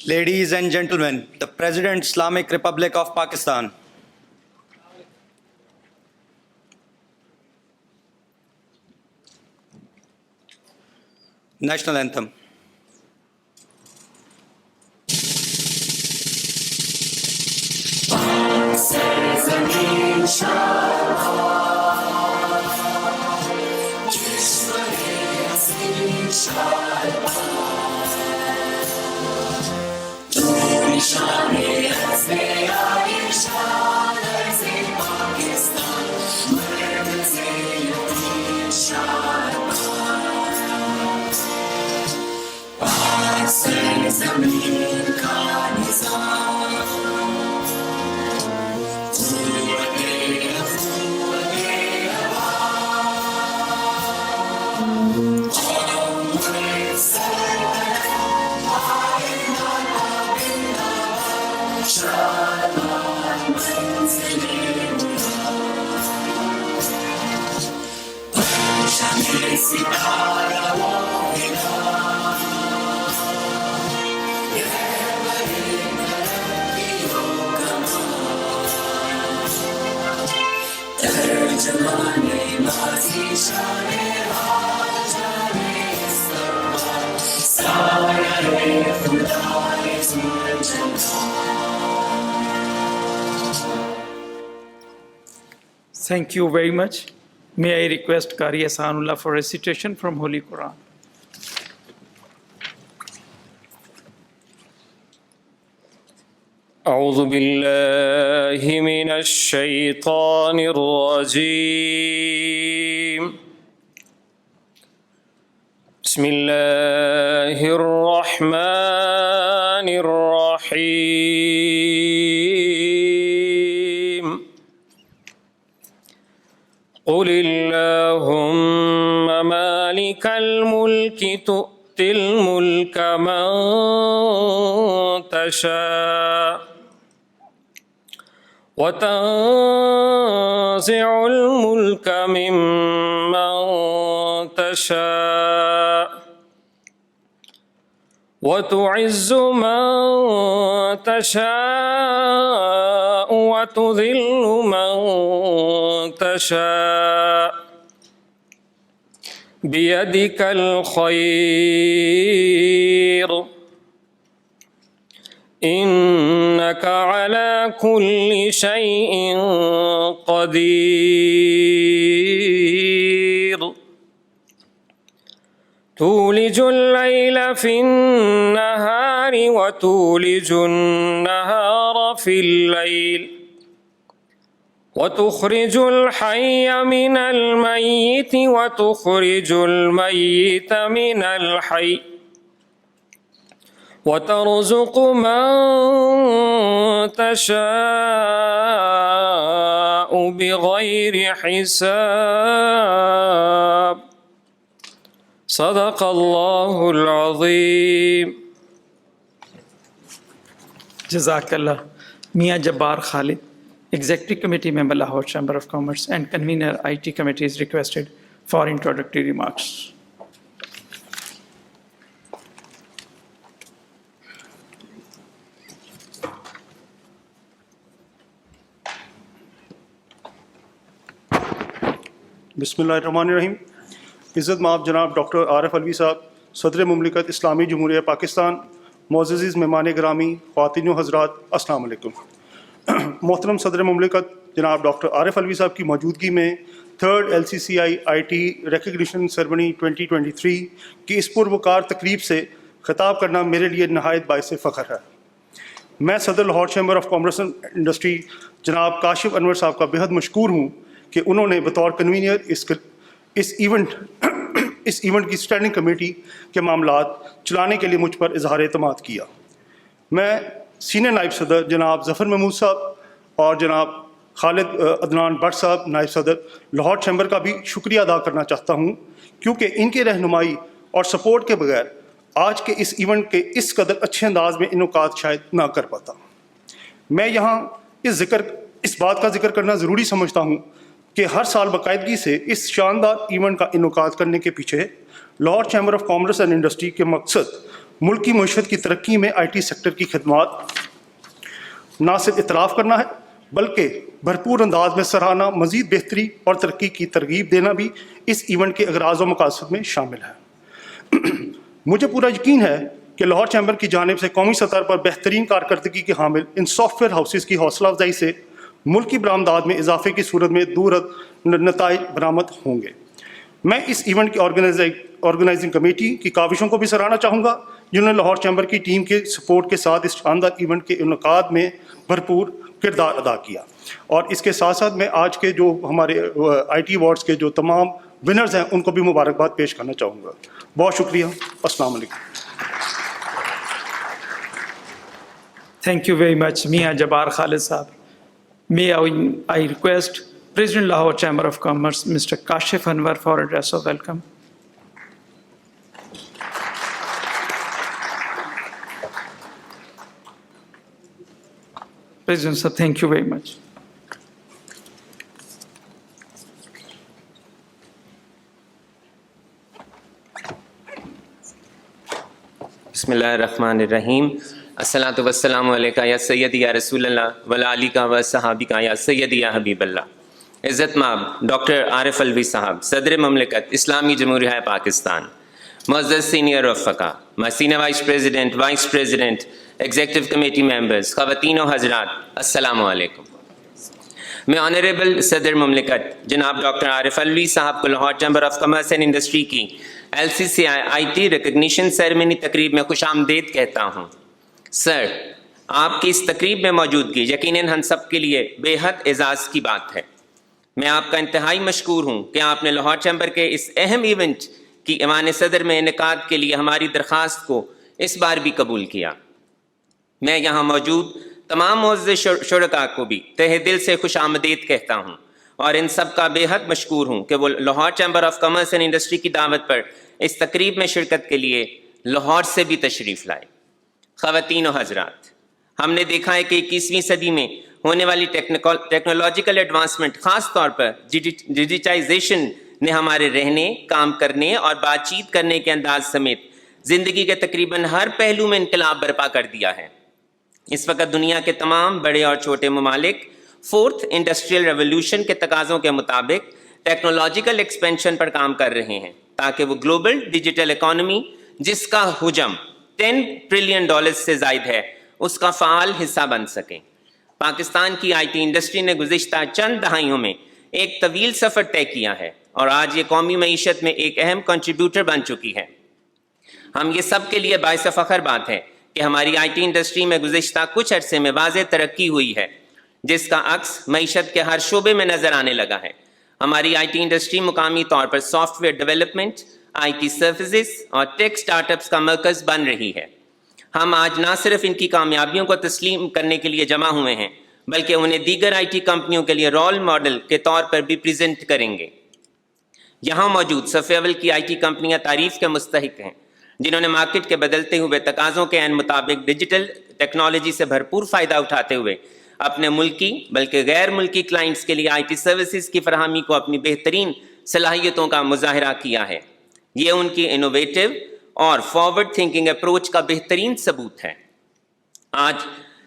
Ladies and gentlemen, the President, Islamic Republic of Pakistan. National Anthem. Thank you very much. May I request Qari Ahsanullah for recitation from Holy Quran. أعوذ بالله من الشيطان الرجيم. بسم الله الرحمن الرحيم. قل اللهم مالك الملك تؤتي الملك من تشاء وتنزع الملك ممن تشاء وتعز من تشاء وتذل من تشاء بيدك الخير إنك على كل شيء قدير. تولج الليل في النهار وتولج النهار في الليل وتخرج الحي من الميت وتخرج الميت من الحي وترزق من تشاء بغير حساب. صدق الله العظيم. Jazakallah. Mia Jabbar Khalid, Executive Committee Member, Lahore Chamber of Commerce and Convener IT Committee is requested for introductory remarks. بسم اللہ الرحمن الرحیم. عزت مآب جناب ڈاکٹر عارف علوی صاحب، صدر مملکت اسلامی جمہوریہ پاکستان، معزز مہمان گرامی، خواتین و حضرات، السلام علیکم. محترم صدر مملکت جناب ڈاکٹر عارف علوی صاحب کی موجودگی میں 3rd LCCI IT recognition ceremony 2023 کی اس پروقار تقریب سے خطاب کرنا میرے لیے نہایت باعث فخر ہے. میں صدر Lahore chamber of commerce and industry جناب کاشف انور صاحب کا بہت مشکور ہوں کہ انہوں نے بطور کنوینئر اس ایونٹ کی اسٹینڈنگ کمیٹی کے معاملات چلانے کے لیے مجھ پر اظہار اعتماد کیا. میں سینئر نائب صدر جناب ظفر محمود صاحب اور جناب خالد عدنان بٹ صاحب نائب صدر لاہور چیمبر کا بھی شکریہ ادا کرنا چاہتا ہوں، کیونکہ ان کے رہنمائی اور سپورٹ کے بغیر آج کے اس ایونٹ کے اس قدر اچھے انداز میں انعقاد شاید نہ کر پاتا. میں یہاں اس بات کا ذکر کرنا ضروری سمجھتا ہوں کہ ہر سال باقاعدگی سے اس شاندار ایونٹ کا انعقاد کرنے کے پیچھے Lahore chamber of commerce and industry کے مقصد ملک کی معیشت کی ترقی میں آئی ٹی سیکٹر کی خدمات نہ صرف اعتراف کرنا ہے بلکہ بھرپور انداز میں سراہنا، مزید بہتری اور ترقی کی ترغیب دینا بھی اس ایونٹ کے اغراض و مقاصد میں شامل ہے۔ مجھے پورا یقین ہے کہ لاہور چیمبر کی جانب سے قومی سطح پر بہترین کارکردگی کے حامل ان سافٹ ویئر ہاؤسز کی حوصلہ افزائی سے ملکی برآمدات میں اضافے کی صورت میں دور نتائج برآمد ہوں گے۔ میں اس ایونٹ کی آرگنائزنگ کمیٹی کی کاوشوں کو بھی سراہنا چاہوں گا، جنہوں نے لاہور چیمبر کی ٹیم کے سپورٹ کے ساتھ اس شاندار ایونٹ کے انعقاد میں بھرپور کردار ادا کیا۔ اور اس کے ساتھ ساتھ میں آج کے جو ہمارے آئی ٹی ایوارڈز کے جو تمام ونرز ہیں ان کو بھی مبارکباد پیش کرنا چاہوں گا۔ بہت شکریہ، السلام علیکم۔ Thank you very much, Mia Jabbar Khalid Saab. May I request President Lahore Chamber of Commerce, Mr. Kashif Anwar, for address of welcome. President sir, thank you very much. بسم اللہ الرحمن الرحیم۔ الصلاۃ والسلام علیکہ یا سیدی یا رسول اللہ وعلی آلہ و صحابہ یا سیدی یا حبیب اللہ۔ عزت مآب ڈاکٹر عارف الوی صاحب، صدر مملکت اسلامی جمہوریہ پاکستان، معزز سینئر رفقا، senior vice president, executive committee members, خواتین و حضرات، السلام علیکم۔ میں آنریبل صدر مملکت جناب ڈاکٹر عارف الوی صاحب کو Lahore chamber of commerce and industry کی LCCI ریکگنیشن سیریمنی تقریب میں خوش آمدید کہتا ہوں۔ سر، آپ کی اس تقریب میں موجودگی یقیناً ہم سب کے لیے بے حد اعزاز کی بات ہے۔ میں آپ کا انتہائی مشکور ہوں کہ آپ نے لاہور چیمبر کے اس اہم ایونٹ کی ایوان صدر میں انعقاد کے لیے ہماری درخواست کو اس بار بھی قبول کیا۔ میں یہاں موجود تمام معزز شرکاء کو بھی تہہ دل سے خوش آمدید کہتا ہوں اور ان سب کا بے حد مشکور ہوں کہ وہ Lahore chamber of commerce and industry کی دعوت پر اس تقریب میں شرکت کے لیے لاہور سے بھی تشریف لائے۔ خواتین و حضرات، ہم نے دیکھا ہے کہ 21ویں صدی میں ہونے والی ٹیکنالوجیکل ایڈوانسمنٹ، خاص طور پر ڈیجیٹائزیشن نے ہمارے رہنے، کام کرنے اور بات چیت کرنے کے انداز سمیت زندگی کے تقریباً ہر پہلو میں انقلاب برپا کر دیا ہے۔ اس وقت دنیا کے تمام بڑے اور چھوٹے ممالک فورتھ انڈسٹریل ریولوشن کے تقاضوں کے مطابق ٹیکنالوجیکل ایکسپینشن پر کام کر رہے ہیں تاکہ وہ گلوبل ڈیجیٹل اکانومی، جس کا حجم $10 ٹریلین سے زائد ہے، اس کا فعال حصہ بن سکیں۔ پاکستان کی آئی ٹی انڈسٹری نے گزشتہ چند دہائیوں میں ایک طویل سفر طے کیا ہے اور آج یہ قومی معیشت میں ایک اہم کنٹریبیوٹر بن چکی ہے۔ ہم یہ سب کے لیے باعث فخر بات ہے کہ ہماری آئی ٹی انڈسٹری میں گزشتہ کچھ عرصے میں واضح ترقی ہوئی ہے، جس کا عکس معیشت کے ہر شعبے میں نظر آنے لگا ہے۔ ہماری آئی ٹی انڈسٹری مقامی طور پر software development, I T services اور ٹیک اسٹارٹ اپس کا مرکز بن رہی ہے۔ ہم آج نہ صرف ان کی کامیابیوں کو تسلیم کرنے کے لیے جمع ہوئے ہیں بلکہ انہیں دیگر آئی ٹی کمپنیوں کے لیے رول ماڈل کے طور پر بھی پریزنٹ کریں گے۔ یہاں موجود صف اول کی آئی ٹی کمپنیاں تعریف کے مستحق ہیں، جنہوں نے مارکیٹ کے بدلتے ہوئے تقاضوں کے عین مطابق ڈیجیٹل ٹیکنالوجی سے بھرپور فائدہ اٹھاتے ہوئے اپنے ملکی بلکہ غیر ملکی کلائنٹس کے لیے آئی ٹی سروسز کی فراہمی کو اپنی بہترین صلاحیتوں کا مظاہرہ کیا ہے۔ یہ ان کی انوویٹو اور فارورڈ تھنکنگ اپروچ کا بہترین ثبوت ہے۔ آج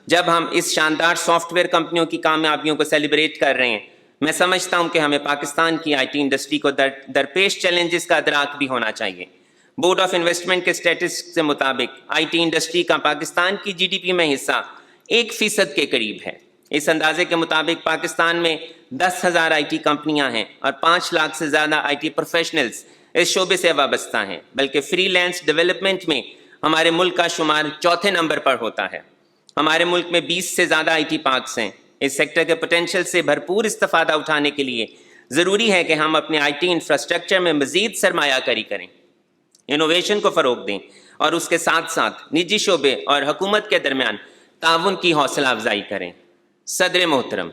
جب ہم اس شاندار سافٹ ویئر کمپنیوں کی کامیابیوں کو سیلیبریٹ کر رہے ہیں، میں سمجھتا ہوں کہ ہمیں پاکستان کی آئی ٹی انڈسٹری کو درپیش چیلنجز کا ادراک بھی ہونا چاہیے۔ بورڈ آف انویسٹمنٹ کے اسٹیٹسٹکس کے مطابق آئی ٹی انڈسٹری کا پاکستان کی جی ڈی پی میں حصہ 1% کے قریب ہے۔ اس اندازے کے مطابق پاکستان میں 10,000 آئی ٹی کمپنیاں ہیں اور 5 لاکھ سے زیادہ آئی ٹی پروفیشنلز اس شعبے سے وابستہ ہیں، بلکہ فری لینس ڈیولپمنٹ میں ہمارے ملک کا شمار 4تھے نمبر پر ہوتا ہے۔ ہمارے ملک میں 20 سے زیادہ آئی ٹی پارکس ہیں۔ اس سیکٹر کے پوٹینشیل سے بھرپور استفادہ اٹھانے کے لیے ضروری ہے کہ ہم اپنے آئی ٹی انفراسٹرکچر میں مزید سرمایہ کاری کریں، انوویشن کو فروغ دیں اور اس کے ساتھ ساتھ نجی شعبے اور حکومت کے درمیان تعاون کی حوصلہ افزائی کریں۔ صدر محترم،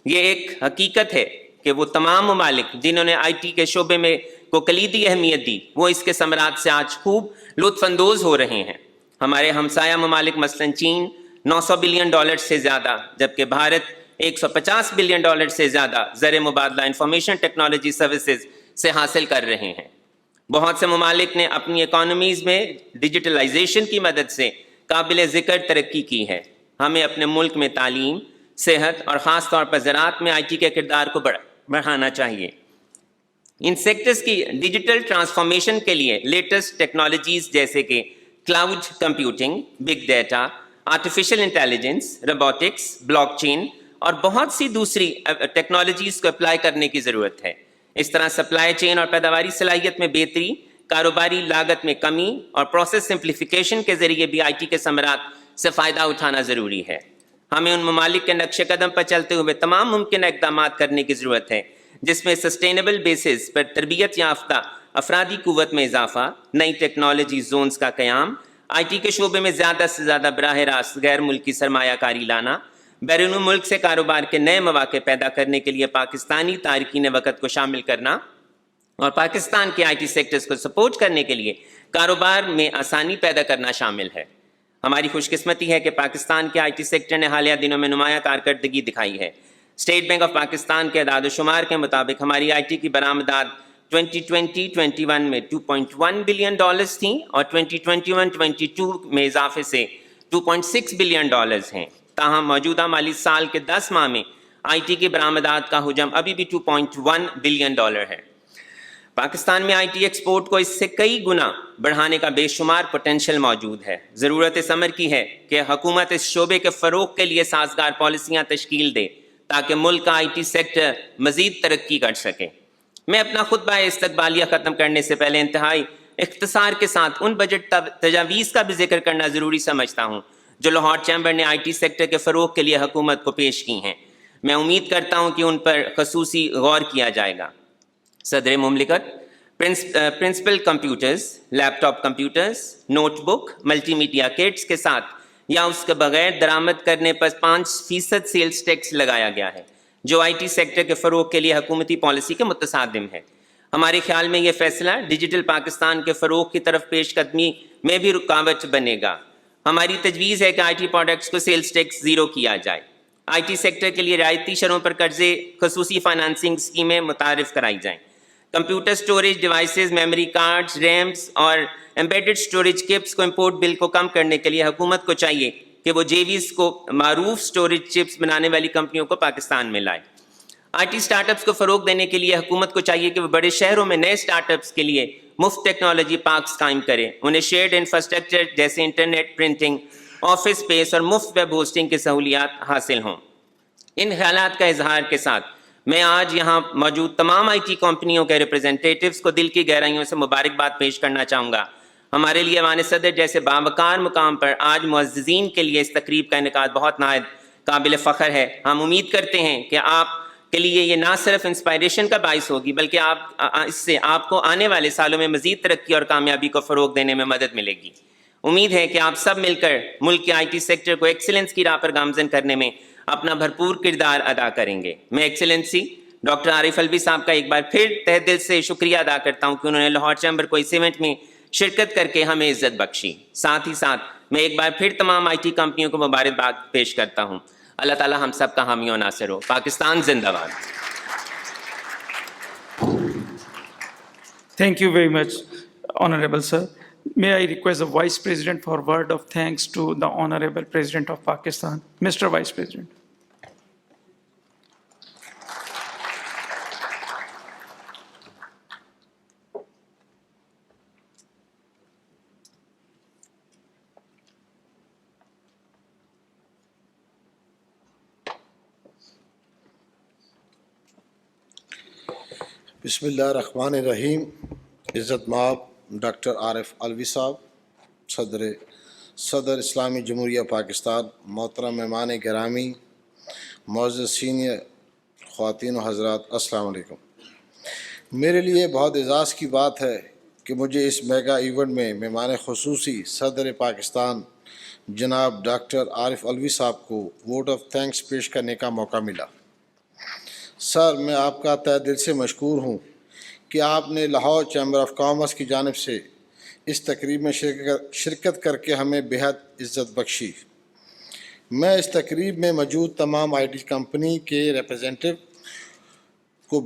یہ ایک حقیقت ہے کہ وہ تمام ممالک جنہوں نے آئی ٹی کے شعبے میں کو کلیدی اہمیت دی، وہ اس کے ثمرات سے آج خوب لطف اندوز ہو رہے ہیں۔ ہمارے ہمسایہ ممالک مثلاً چین $900 بلین سے زیادہ، جبکہ بھارت $150 بلین سے زیادہ زر مبادلہ انفارمیشن ٹیکنالوجی سروسز سے حاصل کر رہے ہیں۔ بہت سے ممالک نے اپنی اکانومیز میں ڈیجیٹلائزیشن کی مدد سے قابل ذکر ترقی کی ہے. ہمیں اپنے ملک میں تعلیم، صحت اور خاص طور پر زراعت میں آئی ٹی کے کردار کو بڑھانا چاہیے. ان سیکٹرز کی ڈیجیٹل ٹرانسفارمیشن کے لیے لیٹسٹ ٹیکنالوجیز جیسے کہ cloud computing, big data, artificial intelligence, robotics, blockchain اور بہت سی دوسری ٹیکنالوجیز کو اپلائی کرنے کی ضرورت ہے. اس طرح سپلائی چین اور پیداواری صلاحیت میں بہتری، کاروباری لاگت میں کمی اور پروسیس سمپلیفیکیشن کے ذریعے بھی آئی ٹی کے ثمرات سے فائدہ اٹھانا ضروری ہے. ہمیں ان ممالک کے نقش قدم پر چلتے ہوئے تمام ممکنہ اقدامات کرنے کی ضرورت ہے جس میں سسٹینیبل بیسس پر تربیت یافتہ افرادی قوت میں اضافہ، نئی ٹیکنالوجی زونز کا قیام، آئی ٹی کے شعبے میں زیادہ سے زیادہ براہ راست غیر ملکی سرمایہ کاری لانا، بیرون ملک سے کاروبار کے نئے مواقع پیدا کرنے کے لیے پاکستانی تارکین وقت کو شامل کرنا اور پاکستان کے آئی ٹی سیکٹرز کو سپورٹ کرنے کے لیے کاروبار میں آسانی پیدا کرنا شامل ہے. ہماری خوش قسمتی ہے کہ پاکستان کے آئی ٹی سیکٹر نے حالیہ دنوں میں نمایاں کارکردگی دکھائی ہے. اسٹیٹ بینک آف پاکستان کے اعداد و شمار کے مطابق ہماری آئی ٹی کی برآمدات 2020-21 میں $2.1 بلین تھیں اور 2021-22 میں اضافے سے $2.6 بلین ہیں. تاہم موجودہ مالی سال کے 10 ماہ میں آئی ٹی کی برآمدات کا حجم ابھی بھی $2.1 بلین ہے. پاکستان میں آئی ٹی ایکسپورٹ کو اس سے کئی گنا بڑھانے کا بے شمار پوٹینشیل موجود ہے. ضرورت اس امر کی ہے کہ حکومت اس شعبے کے فروغ کے لیے سازگار پالیسیاں تشکیل دے تاکہ ملک کا آئی ٹی سیکٹر مزید ترقی کر سکے. میں اپنا خطبہ استقبالیہ ختم کرنے سے پہلے انتہائی اختصار کے ساتھ ان بجٹ تجاویز کا بھی ذکر کرنا ضروری سمجھتا ہوں جو لاہور چیمبر نے آئی ٹی سیکٹر کے فروغ کے لیے حکومت کو پیش کی ہیں. میں امید کرتا ہوں کہ ان پر خصوصی غور کیا جائے گا. صدر مملکت پرنسپل کمپیوٹرز، لیپ top computers, note book, multi media kits کے ساتھ یا اس کے بغیر درآمد کرنے پر 5% سیلز ٹیکس لگایا گیا ہے جو آئی ٹی سیکٹر کے فروغ کے لیے حکومتی پالیسی کے متصادم ہے. ہمارے خیال میں یہ فیصلہ ڈیجیٹل پاکستان کے فروغ کی طرف پیش قدمی میں بھی رکاوٹ بنے گا. ہماری تجویز ہے کہ آئی ٹی پروڈکٹس کو سیلز ٹیکس زیرو کیا جائے. آئی ٹی سیکٹر کے لیے رعایتی شرحوں پر قرضے، خصوصی فائنانسنگ اسکیمیں متعارف کرائی جائیں. Computer storage devices, memory cards, reams اور ایمبیڈڈ سٹوریج چپس کو امپورٹ بل کو کم کرنے کے لیے حکومت کو چاہیے کہ وہ جیویز کو معروف سٹوریج چپس بنانے والی کمپنیوں کو پاکستان میں لائے. آئی ٹی اسٹارٹ اپس کو فروغ دینے کے لیے حکومت کو چاہیے کہ وہ بڑے شہروں میں نئے اسٹارٹ اپس کے لیے مفت ٹیکنالوجی پارکس قائم کرے. انہیں شیئرڈ انفراسٹرکچر جیسے انٹرنیٹ، پرنٹنگ، آفس اسپیس اور مفت ویب ہوسٹنگ کی سہولیات حاصل ہوں. ان خیالات کا اظہار کے ساتھ میں آج یہاں موجود تمام آئی ٹی کمپنیوں کے ریپرزینٹیٹیوز کو دل کی گہرائیوں سے مبارکباد پیش کرنا چاہوں گا. ہمارے لیے ایوان صدر جیسے باوقار مقام پر آج معززین کے لیے اس تقریب کا انعقاد بہت نہایت قابل فخر ہے. ہم امید کرتے ہیں کہ آپ کے لیے یہ نہ صرف انسپائریشن کا باعث ہوگی بلکہ اس سے آپ کو آنے والے سالوں میں مزید ترقی اور کامیابی کو فروغ دینے میں مدد ملے گی. امید ہے کہ آپ سب مل کر ملک کے آئی ٹی سیکٹر کو ایکسیلنس کی راہ پر گامزن کرنے میں اپنا بھرپور کردار ادا کریں گے. میں ایکسیلنسی ڈاکٹر عارف الوی صاحب کا ایک بار پھر تہ دل سے شکریہ ادا کرتا ہوں کہ انہوں نے لاہور چیمبر کو اس ایونٹ میں شرکت کر کے ہمیں عزت بخشی. ساتھ ہی ساتھ میں ایک بار پھر تمام آئی ٹی کمپنیوں کو مبارکباد پیش کرتا ہوں. اللہ تعالیٰ ہم سب کا حامی و ناصر ہو. پاکستان زندہ باد. Thank you very much, Honorable Sir. May I request the Vice President for a word of thanks to the Honorable President of Pakistan. Mr. Vice President. بسم اللہ الرحمن الرحیم. عزت مآب ڈاکٹر عارف الوی صاحب، صدر اسلامی جمہوریہ پاکستان، محترم مہمان گرامی، معزز سینئر خواتین و حضرات، السلام علیکم. میرے لیے بہت اعزاز کی بات ہے کہ مجھے اس میگا ایونٹ میں مہمان خصوصی صدر پاکستان جناب ڈاکٹر عارف الوی صاحب کو ووٹ آف تھینکس پیش کرنے کا موقع ملا. سر، میں آپ کا تہ دل سے مشکور ہوں کہ آپ نے لاہور چیمبر آف کامرس کی جانب سے اس تقریب میں شرکت کر کے ہمیں بہت عزت بخشی. میں اس تقریب میں موجود تمام آئی ٹی کمپنی کے ریپرزینٹیو کو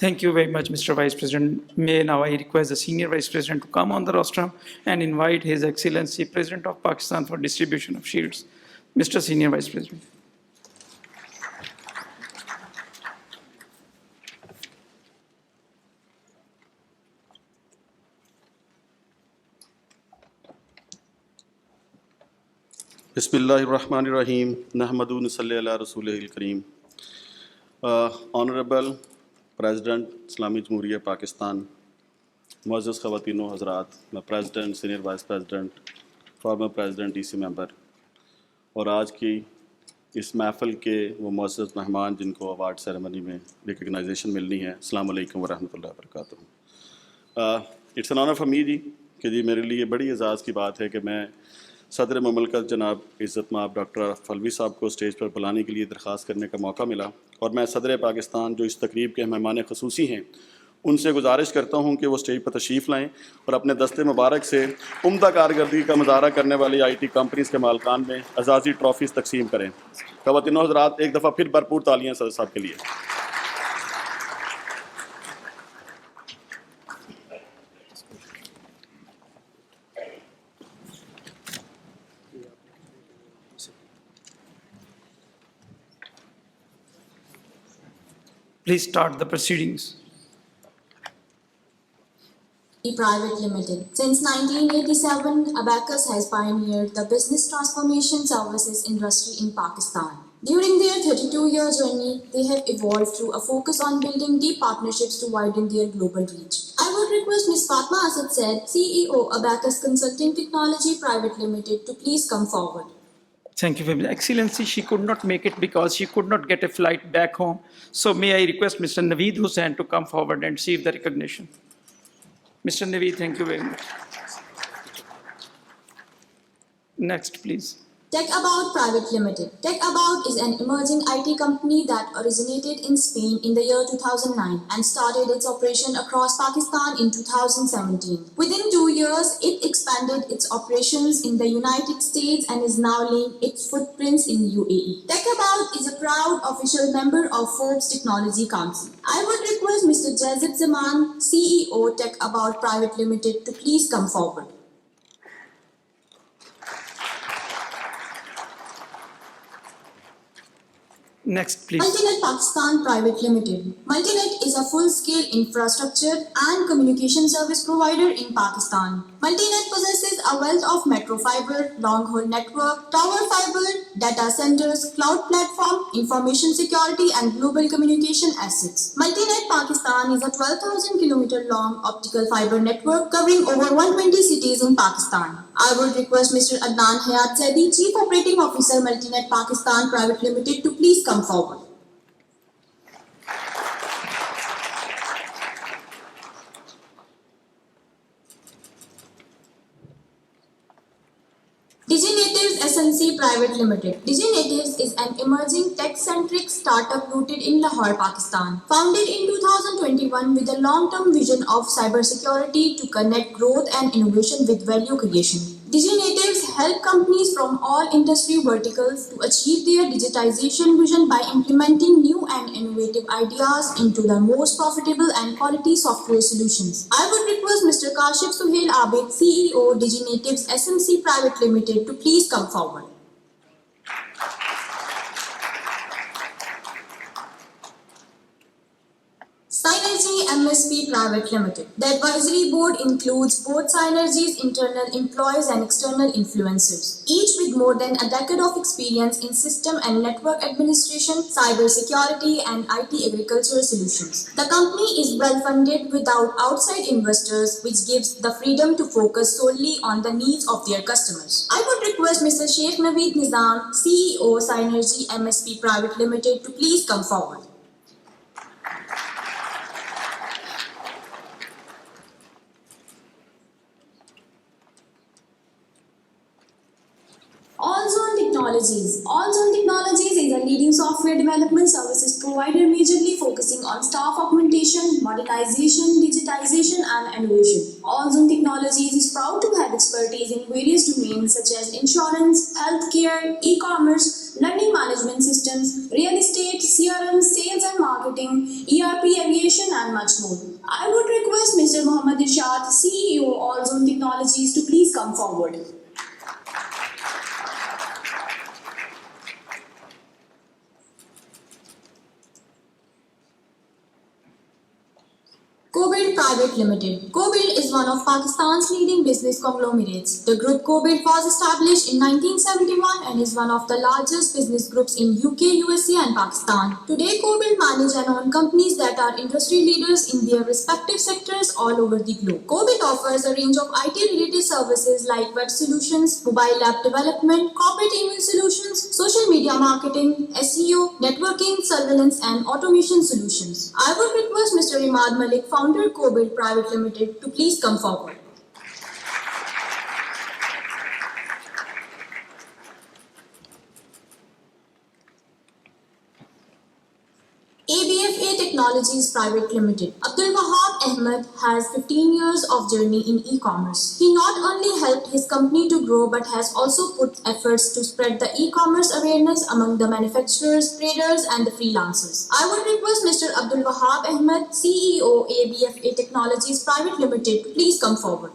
Thank you very much, Mr. Vice President. May now I request the Senior Vice President to come on the rostrum and invite His Excellency President of Pakistan for distribution of shields. Mr. Senior Vice President. Bismillahirrahmanirrahim. Nahmadu nusalli ala Rasulihil Kareem. Honorable President, Islamic Jamhuriyat Pakistan, معزز خواتین و حضرات, میں president, senior vice president, former president, D C member اور آج کی اس محفل کے وہ معزز مہمان جن کو ایوارڈ سیریمنی میں ریکگنائزیشن ملنی ہے, السلام علیکم ورحمۃ اللہ وبرکاتہ. It's an honour for me جی کہ جی میرے لیے بڑی اعزاز کی بات ہے کہ میں صدر مملکت جناب عزت مآب ڈاکٹر آرف الوی صاحب کو اسٹیج پر بلانے کے لیے درخواست کرنے کا موقع ملا, اور میں صدر پاکستان جو اس تقریب کے مہمان خصوصی ہیں ان سے گزارش کرتا ہوں کہ وہ اسٹیج پر تشریف لائیں اور اپنے دست مبارک سے عمدہ کارکردگی کا مظاہرہ کرنے والی آئی ٹی کمپنیز کے مالکان میں اعزازی ٹرافیز تقسیم کریں. خواتین و حضرات, ایک دفعہ پھر بھرپور تالیاں صدر صاحب کے لیے. Please start the proceedings. Private Limited. Since 1987, Abacus has pioneered the business transformation services industry in Pakistan. During their 32-year journey, they have evolved through a focus on building deep partnerships to widen their global reach. I would request Ms. Fatma Asad Said, CEO, Abacus Consulting Technology Private Limited, to please come forward. Thank you very much. Excellency, she could not make it because she could not get a flight back home. So may I request Mr. Naveed Hussain to come forward and receive the recognition. Mr. Naveed, thank you very much. Next, please. TechAbout Private Limited. TechAbout is an emerging IT company that originated in Spain in the year 2009 and started its operation across Pakistan in 2017. Within 2 years, it expanded its operations in the United States and is now laying its footprints in UAE. TechAbout is a proud official member of Forbes Technology Council. I would request Mr. Jazib Zaman, CEO TechAbout Private Limited, to please come forward. Next, please. Multinet Pakistan Private Limited. Multinet is a full-scale infrastructure and communication service provider in Pakistan. Multinet possesses a wealth of metro fiber, long-haul network, tower fiber, data centers, cloud platform, information security, and global communication assets. Multinet Pakistan is a 12,000-kilometer long optical fiber network covering over 120 cities in Pakistan. I would request Mr. Adnan Hayat Zaidi, Chief Operating Officer, Multinet Pakistan Private Limited, to please come forward. DigiNatives SNC Private Limited. DigiNatives is an emerging tech-centric startup rooted in Lahore, Pakistan. Founded in 2021 with a long-term vision of cybersecurity to connect growth and innovation with value creation. DigiNatives help companies from all industry verticals to achieve their digitization vision by implementing new and innovative ideas into the most profitable and quality software solutions. I would request Mr. Kashif Suhail Abid, CEO, DigiNatives SMC Private Limited, to please come forward. Synergy MSP Private Limited. The advisory board includes both Synergy's internal employees and external influencers, each with more than a decade of experience in system and network administration, cybersecurity, and IT agriculture solutions. The company is well funded without outside investors, which gives the freedom to focus solely on the needs of their customers. I would request Mr. Sheikh Naveed Nizam, CEO Synergy MSP Private Limited, to please come forward. Allzone Technologies. Allzone Technologies is a leading software development services provider majorly focusing on staff augmentation, modernization, digitization, and innovation. Allzone Technologies is proud to have expertise in various domains such as insurance, healthcare, e-commerce, learning management systems, real estate, CRM, sales and marketing, ERP, aviation, and much more. I would request Mr. Mohammad Irshad, CEO Allzone Technologies, to please come forward. Cobild Private Limited. Cobild is one of Pakistan's leading business conglomerates. The group Cobild was established in 1971 and is one of the largest business groups in UK, USA and Pakistan. Today, Cobild manage and own companies that are industry leaders in their respective sectors all over the globe. Cobild offers a range of IT-related services like web solutions, mobile app development, corporate email solutions, social media marketing, SEO, networking, surveillance and automation solutions. I would request Mr. Imad Malik, founder Cobild Private Limited, to please come forward. ABFA Technologies Private Limited. Abdul Wahab Ahmed has 15 years of journey in e-commerce. He not only helped his company to grow but has also put efforts to spread the e-commerce awareness among the manufacturers, traders and the freelancers. I would request Mr. Abdul Wahab Ahmed, CEO ABFA Technologies Private Limited, to please come forward.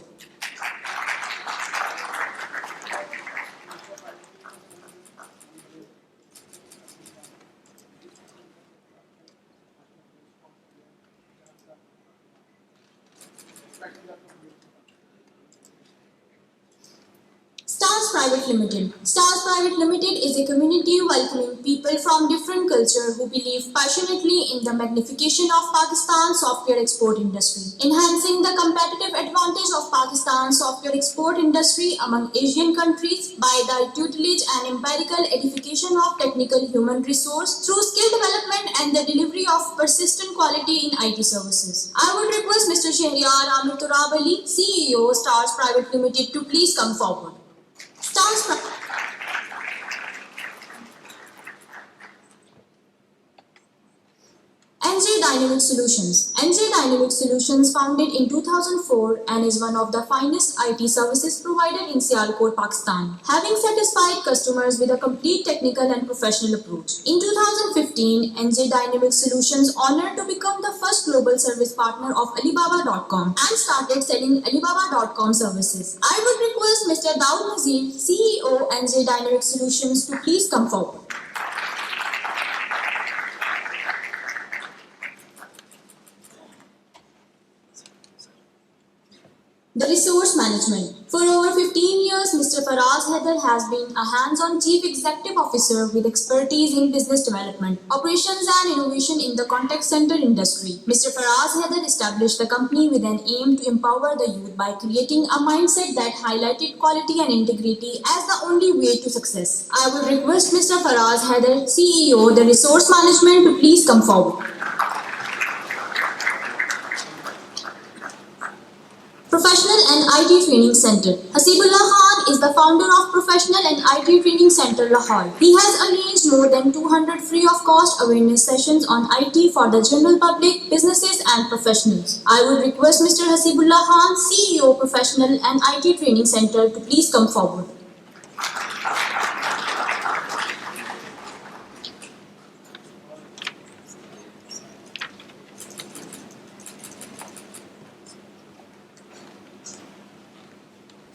Stars Private Limited. Stars Private Limited is a community welcoming people from different cultures who believe passionately in the magnification of Pakistan's software export industry, enhancing the competitive advantage of Pakistan's software export industry among Asian countries by the tutelage and empirical edification of technical human resource through skill development and the delivery of persistent quality in IT services. I would request Mr. Shahriyar Amir Turab Ali, CEO Stars Private Limited, to please come forward. NJ Dynamic Solutions. NJ Dynamic Solutions, founded in 2004 and is one of the finest IT services provider in Sialkot, Pakistan, having satisfied customers with a complete technical and professional approach. In 2015, NJ Dynamic Solutions honored to become the first global service partner of Alibaba.com and started selling Alibaba.com services. I would request Mr. Daud Nazir, CEO NJ Dynamic Solutions, to please come forward. The resource management. For over 15 years, Mr. Faraz Haider has been a hands-on chief executive officer with expertise in business development, operations and innovation in the contact center industry. Mr. Faraz Haider established the company with an aim to empower the youth by creating a mindset that highlighted quality and integrity as the only way to success. I would request Mr. Faraz Haider, CEO, the resource management, to please come forward. Professional and IT Training Center. Hasibullah Khan is the founder of Professional and IT Training Center, Lahore. He has arranged more than 200 free of cost awareness sessions on IT for the general public, businesses and professionals. I would request Mr. Hasibullah Khan, CEO Professional and IT Training Center, to please come forward.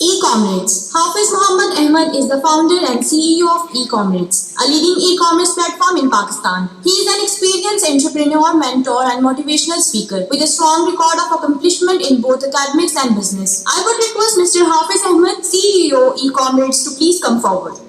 E-Commerce. Hafiz Muhammad Ahmed is the founder and CEO of E-Commerce, a leading e-commerce platform in Pakistan. He is an expert experienced entrepreneur, mentor, and motivational speaker with a strong record of accomplishment in both academics and business. I would request Mr. Hafiz Ahmed, CEO, E-Commerce, to please come forward.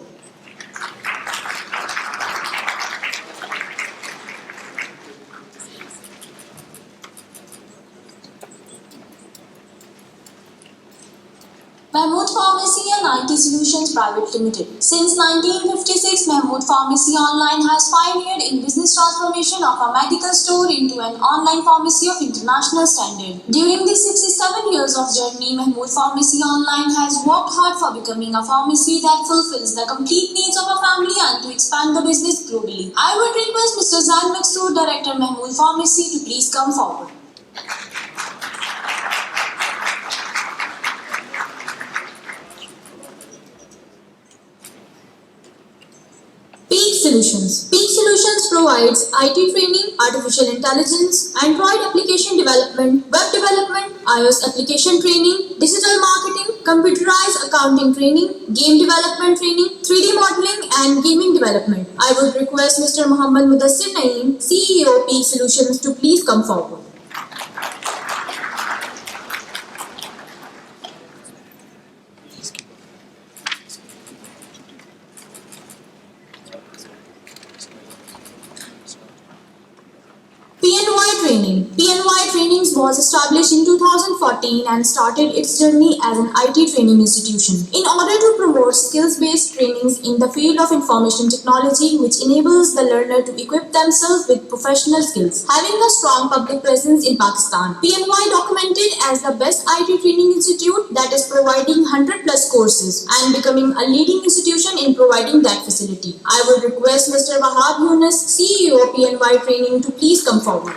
Mahmood Pharmacy and IT Solutions Private Limited. Since 1956, Mahmood Pharmacy Online has pioneered in business transformation of a medical store into an online pharmacy of international standard. During these 67 years of journey, Mahmood Pharmacy Online has worked hard for becoming a pharmacy that fulfills the complete needs of a family and to expand the business globally. I would request Mr. Zaid Maksood, Director Mahmood Pharmacy, to please come forward. Peak Solutions provides IT training, artificial intelligence, Android application development, web development, iOS application training, digital marketing, computerized accounting training, game development training, 3D modeling, and gaming development. I would request Mr. Muhammad Mudassir Naeem, CEO Peak Solutions, to please come forward. PNY Trainings was established in 2014 and started its journey as an IT training institution in order to promote skills-based trainings in the field of information technology, which enables the learner to equip themselves with professional skills. Having a strong public presence in Pakistan, PNY documented as the best IT training institute that is providing 100+ courses and becoming a leading institution in providing that facility. I would request Mr. Wahab Yunus, CEO PNY Training, to please come forward.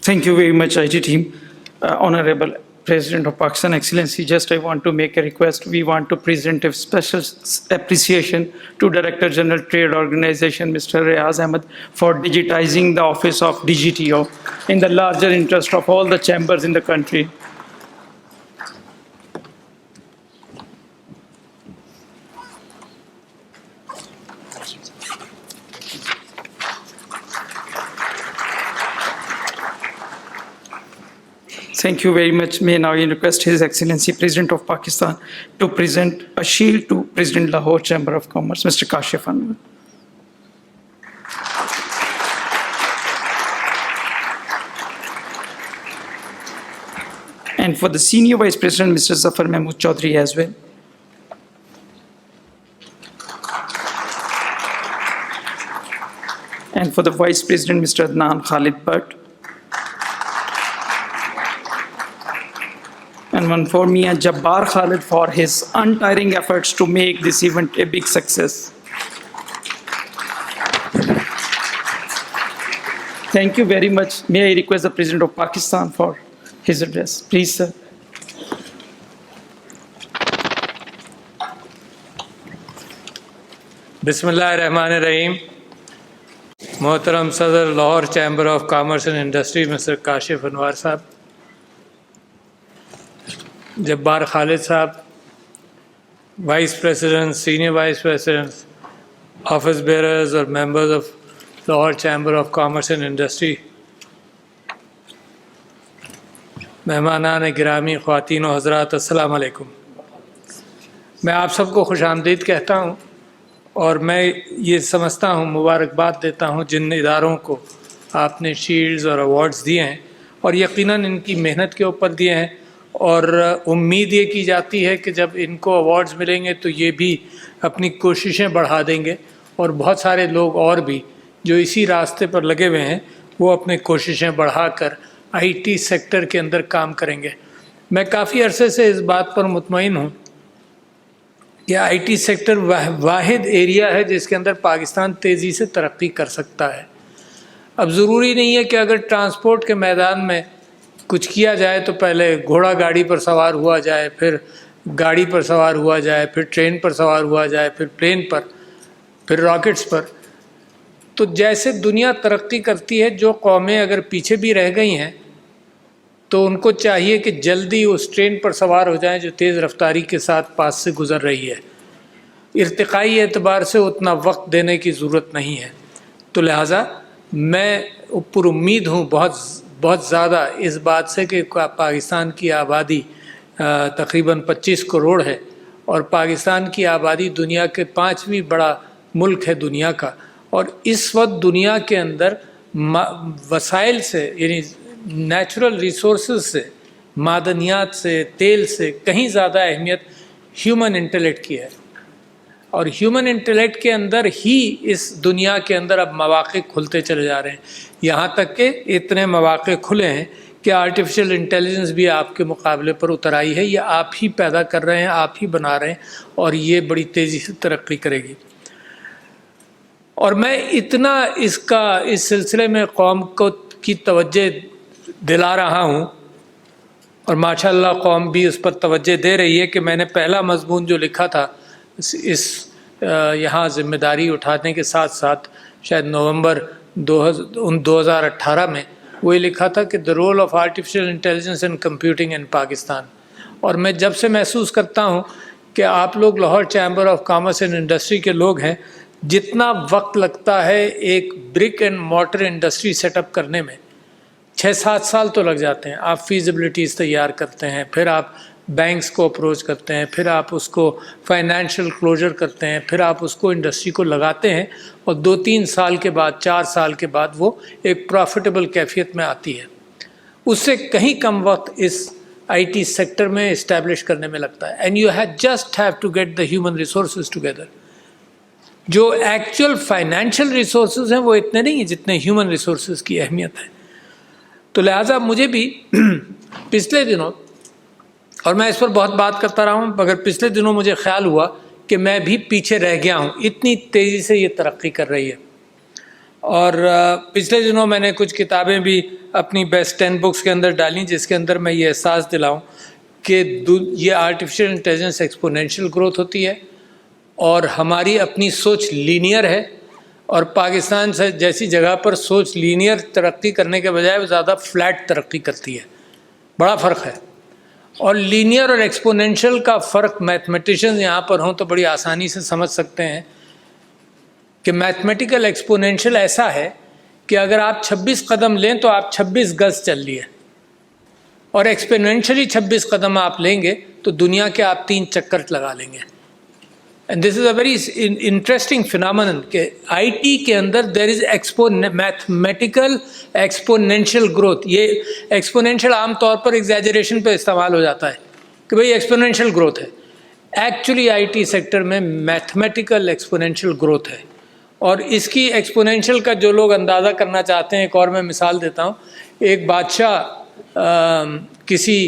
Thank you very much, IT team. Honorable President of Pakistan, Excellency, just I want to make a request. We want to present a special appreciation to Director General Trade Organization, Mr. Riaz Ahmed, for digitizing the office of DGTO in the larger interest of all the chambers in the country. Thank you very much. May now I request His Excellency President of Pakistan to present a shield to President Lahore Chamber of Commerce, Mr. Kashif Anwar. And for the Senior Vice President, Mr. Zafar Mahmood Chaudhry as well. And for the Vice President, Mr. Adnan Khalid Bhatt. And one for Mia Jabbar Khalid for his untiring efforts to make this event a big success. Thank you very much. May I request the President of Pakistan for his address. Please, sir. Bismillahirrahmanirrahim. Mohtaram Sadr, Lahore Chamber of Commerce and Industry, Mr. Kashif Anwar Sahab, Jabbar Khalid Sahab, Vice Presidents, Senior Vice Presidents, Office Bearers or members of Lahore Chamber of Commerce and Industry, مہمانان گرامی خواتین و حضرات السلام علیکم. میں آپ سب کو خوش آمدید کہتا ہوں اور میں یہ سمجھتا ہوں مبارکباد دیتا ہوں جن اداروں کو آپ نے شیلڈز اور ایوارڈز دیے ہیں اور یقیناً ان کی محنت کے اوپر دیے ہیں اور امید یہ کی جاتی ہے کہ جب ان کو ایوارڈز ملیں گے تو یہ بھی اپنی کوششیں بڑھا دیں گے اور بہت سارے لوگ اور بھی جو اسی راستے پر لگے ہوئے ہیں وہ اپنی کوششیں بڑھا کر آئی ٹی سیکٹر کے اندر کام کریں گے. میں کافی عرصے سے اس بات پر مطمئن ہوں کہ آئی ٹی سیکٹر واحد ایریا ہے جس کے اندر پاکستان تیزی سے ترقی کر سکتا ہے. اب ضروری نہیں ہے کہ اگر ٹرانسپورٹ کے میدان میں کچھ کیا جائے تو پہلے گھوڑا گاڑی پر سوار ہوا جائے، پھر گاڑی پر سوار ہوا جائے، پھر ٹرین پر سوار ہوا جائے، پھر پلین پر، پھر راکٹس پر. تو جیسے دنیا ترقی کرتی ہے جو قومیں اگر پیچھے بھی رہ گئی ہیں تو ان کو چاہیے کہ جلدی اس ٹرین پر سوار ہو جائیں جو تیز رفتاری کے ساتھ پاس سے گزر رہی ہے. ارتقائی اعتبار سے اتنا وقت دینے کی ضرورت نہیں ہے. تو لہٰذا میں پر امید ہوں بہت زیادہ اس بات سے کہ پاکستان کی آبادی تقریباً 25 کروڑ ہے اور پاکستان کی آبادی دنیا کے 5ویں بڑا ملک ہے دنیا کا, اور اس وقت دنیا کے اندر وسائل سے یعنی نیچرل ریسورسز سے, معدنیات سے, تیل سے کہیں زیادہ اہمیت ہیومن انٹلیکٹ کی ہے. اور ہیومن انٹلیکٹ کے اندر ہی اس دنیا کے اندر اب مواقع کھلتے چلے جا رہے ہیں, یہاں تک کہ اتنے مواقع کھلے ہیں کہ آرٹیفیشل انٹیلیجنس بھی آپ کے مقابلے پر اتر آئی ہے. یہ آپ ہی پیدا کر رہے ہیں, آپ ہی بنا رہے ہیں, اور یہ بڑی تیزی سے ترقی کرے گی. اور میں اتنا اس سلسلے میں قوم کی توجہ دلا رہا ہوں, اور ماشاءاللہ قوم بھی اس پر توجہ دے رہی ہے, کہ میں نے پہلا مضمون جو لکھا تھا یہاں ذمہ داری اٹھانے کے ساتھ ساتھ شاید نومبر 2018 میں وہی لکھا تھا کہ the role of artificial intelligence and computing in Pakistan. اور میں جب سے محسوس کرتا ہوں کہ آپ لوگ Lahore chamber of commerce and industry کے لوگ ہیں, جتنا وقت لگتا ہے ایک brick and mortar industry set up کرنے میں 6-7 سال تو لگ جاتے ہیں. آپ فیزیبلٹیز تیار کرتے ہیں, پھر آپ بینکس کو اپروچ کرتے ہیں, پھر آپ اس کو فائنینشیل کلوجر کرتے ہیں, پھر آپ اس کو انڈسٹری کو لگاتے ہیں, اور 2-3 سال کے بعد 4 سال کے بعد وہ ایک پروفیٹیبل کیفیت میں آتی ہے. اس سے کہیں کم وقت اس آئی ٹی سیکٹر میں اسٹیبلش کرنے میں لگتا ہے. And you just have to get the human resources together. جو ایکچوئل فائنینشیل ریسورسز ہیں وہ اتنے نہیں ہیں جتنے ہیومن ریسورسز کی اہمیت ہے. تو لہٰذا مجھے بھی پچھلے دنوں, اور میں اس پر بہت بات کرتا رہا ہوں, مگر پچھلے دنوں مجھے خیال ہوا کہ میں بھی پیچھے رہ گیا ہوں, اتنی تیزی سے یہ ترقی کر رہی ہے. اور پچھلے دنوں میں نے کچھ کتابیں بھی اپنی بیسٹ 10 بکس کے اندر ڈالیں, جس کے اندر میں یہ احساس دلاؤں کہ یہ آرٹیفیشل انٹیلیجنس ایکسپونینشیل گروتھ ہوتی ہے, اور ہماری اپنی سوچ لینئر ہے, اور پاکستان سے جیسی جگہ پر سوچ لینئر ترقی کرنے کے بجائے وہ زیادہ فلیٹ ترقی کرتی ہے. بڑا فرق ہے. اور لینئر اور ایکسپونینشیل کا فرق میتھمیٹیشنز یہاں پر ہوں تو بڑی آسانی سے سمجھ سکتے ہیں کہ میتھمیٹیکل ایکسپونینشیل ایسا ہے کہ اگر آپ 26 قدم لیں تو آپ 26 گز چل لیے, اور ایکسپونینشیلی 26 قدم آپ لیں گے تو دنیا کے آپ 3 چکر لگا لیں گے. And this is a very interesting phenomenon کہ آئی ٹی کے اندر there is mathematical exponential growth. یہ ایکسپونینشیل عام طور پر ایگزیجریشن پہ استعمال ہو جاتا ہے کہ بھئی ایکسپونینشیل گروتھ ہے. ایکچولی آئی ٹی سیکٹر میں میتھمیٹیکل ایکسپونینشیل گروتھ ہے, اور اس کی ایکسپونینشیل کا جو لوگ اندازہ کرنا چاہتے ہیں, ایک اور میں مثال دیتا ہوں. ایک بادشاہ کسی